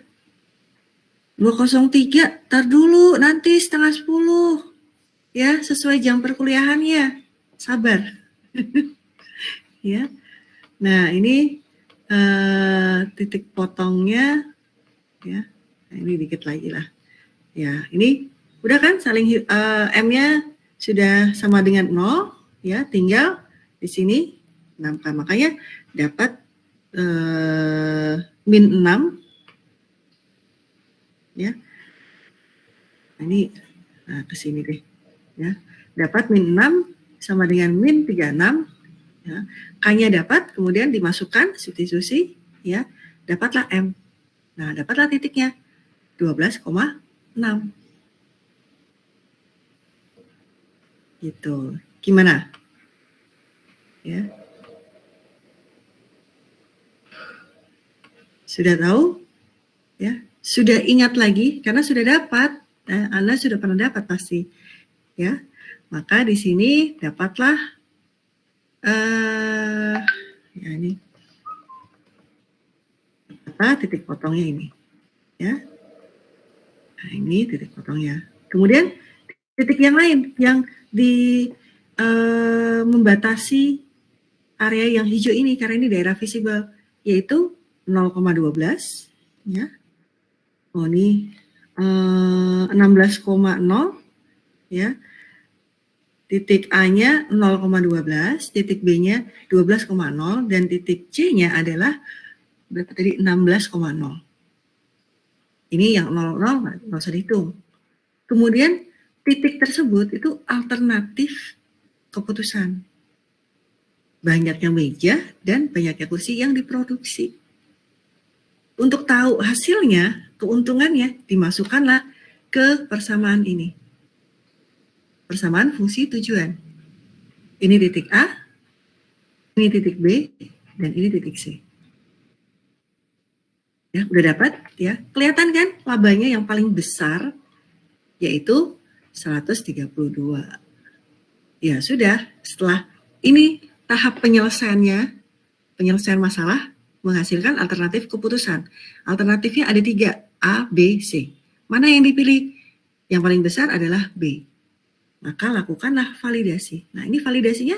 203, tar dulu, nanti 9:30. Ya, sesuai jam perkuliahannya. Sabar. Ya. Nah, ini titik potongnya ya. Nah, ini dikit lagi lah. Ya, ini udah kan saling M-nya sudah sama dengan 0 ya, tinggal di sini 6K. Makanya dapat min 6 ya. Nah, ini ke sini deh ya. Dapat min 6 sama dengan min 36 ya. K-nya dapat, kemudian dimasukkan substitusi ya, dapatlah M. Nah, dapatlah titiknya 12,6. Gitu. Gimana? Ya. Sudah tahu? Ya. Sudah ingat lagi karena sudah dapat. Nah, Anda sudah pernah dapat pasti. Ya. Maka di sini dapatlah ya ini apa titik potongnya ini. Ya. Nah, ini titik potongnya. Kemudian titik yang lain yang di membatasi area yang hijau ini karena ini daerah visible yaitu 0,12 ya. Oh ini 16,0 ya. Titik A-nya 0,12, titik B-nya 12,0 dan titik C-nya adalah berapa tadi 16,0. Ini yang 00 nggak usah dihitung. Kemudian titik tersebut itu alternatif keputusan. Banyaknya meja dan banyaknya kursi yang diproduksi. Untuk tahu hasilnya, keuntungannya, dimasukkanlah ke persamaan ini. Persamaan fungsi tujuan. Ini titik A, ini titik B, dan ini titik C. Ya, udah dapat ya. Kelihatan kan labanya yang paling besar yaitu 132. Ya sudah, setelah ini tahap penyelesaian masalah menghasilkan alternatif keputusan. Alternatifnya ada 3, A, B, C. Mana yang dipilih? Yang paling besar adalah B. Maka lakukanlah validasi. Nah, ini validasinya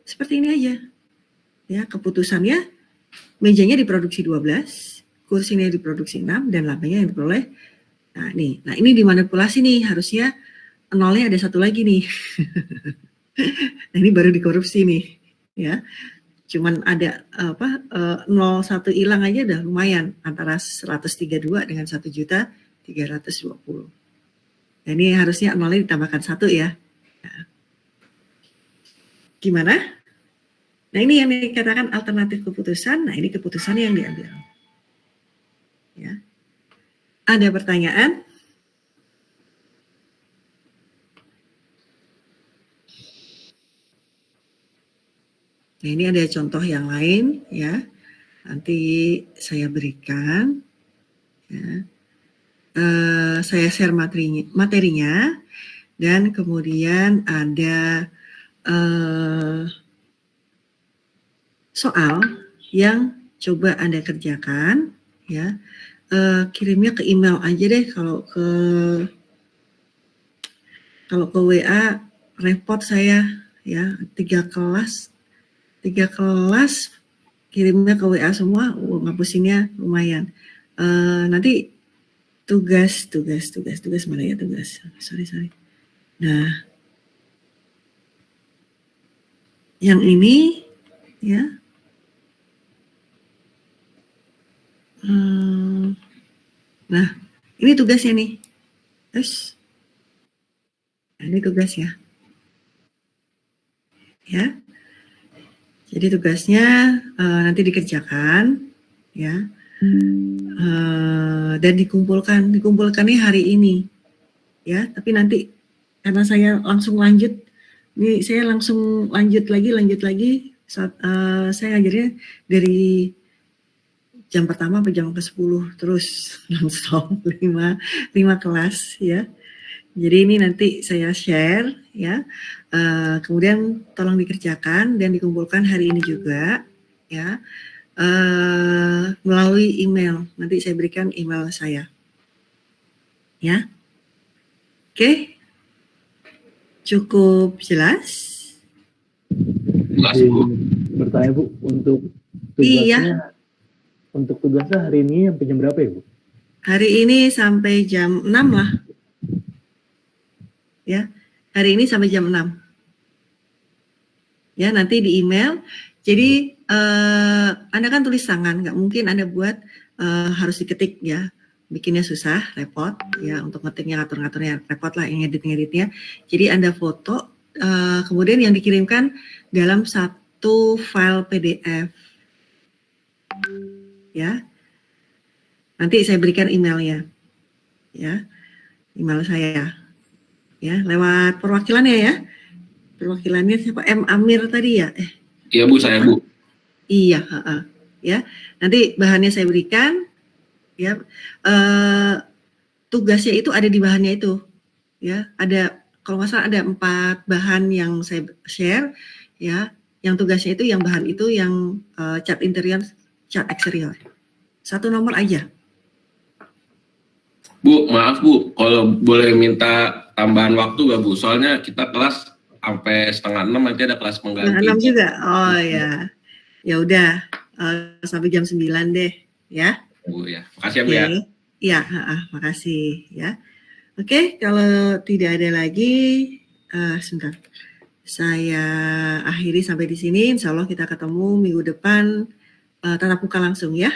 seperti ini aja. Ya, keputusannya mejanya diproduksi 12, kursinya diproduksi 6 dan labanya yang diperoleh. Nah, ini dimanipulasi nih, harusnya nolnya ada satu lagi nih. Nah, ini baru dikorupsi nih, ya. Cuman ada 01 hilang aja udah lumayan antara 132 dengan 1.320.000. Nah, ini harusnya nolnya ditambahkan 1 ya. Nah, gimana? Nah, ini yang dikatakan alternatif keputusan. Nah, ini keputusan yang diambil. Ya. Ada pertanyaan? Nah, ini ada contoh yang lain ya. Nanti saya berikan. Ya. Saya share materinya dan kemudian ada soal yang coba Anda kerjakan ya. Kirimnya ke email aja deh, kalau ke WA repot saya ya. 3 kelas kirimnya ke WA semua, ngapusinnya lumayan. Nanti tugas mana ya tugas? Sorry. Nah, Yang ini, ya. Nah, ini tugasnya nih. Terus, ini tugas ya. Ya. Jadi tugasnya nanti dikerjakan, ya. Dan dikumpulkannya hari ini, ya. Tapi nanti karena saya langsung lanjut, ini saya langsung lanjut lagi. Saat saya ngajarnya dari jam pertama sampai jam ke-10 terus nonstop 5 kelas ya. Jadi ini nanti saya share ya. Kemudian tolong dikerjakan dan dikumpulkan hari ini juga ya. Melalui email. Nanti saya berikan email saya. Ya. Oke. Cukup jelas? Jelas, Bu. Bertanya Bu, untuk tugasnya, untuk tugasnya hari ini sampai jam berapa ya Bu? Hari ini sampai jam 6 lah. Ya, hari ini sampai jam 6. Ya, nanti di email. Jadi Anda kan tulis tangan, nggak mungkin Anda buat harus diketik ya. Bikinnya susah, repot ya, untuk ngetiknya, ngatur-ngaturnya repot lah, ngedit-ngeditnya. Jadi Anda foto, kemudian yang dikirimkan dalam satu file PDF. Ya. Nanti saya berikan emailnya. Ya. Email saya. Ya, lewat perwakilannya ya. Perwakilannya siapa? M. Amir tadi ya? Iya Bu, saya Bu. Iya, ya. Nanti bahannya saya berikan. Ya, tugasnya itu ada di bahannya itu. Ya, ada kalau nggak salah ada 4 bahan yang saya share. Ya, yang tugasnya itu, yang bahan itu, yang cat interior, cat eksterior. 1 nomor aja. Bu, maaf Bu, kalau boleh minta tambahan waktu nggak Bu? Soalnya kita kelas sampai 5:30, nanti ada kelas pengganti. 6 juga? Oh ya, ya udah sampai jam 9 deh, ya. Bu ya, makasih ya Bu ya. Iya, makasih ya. Oke, kalau tidak ada lagi, sebentar. Saya akhiri sampai di sini. Insya Allah kita ketemu minggu depan tatap muka langsung ya.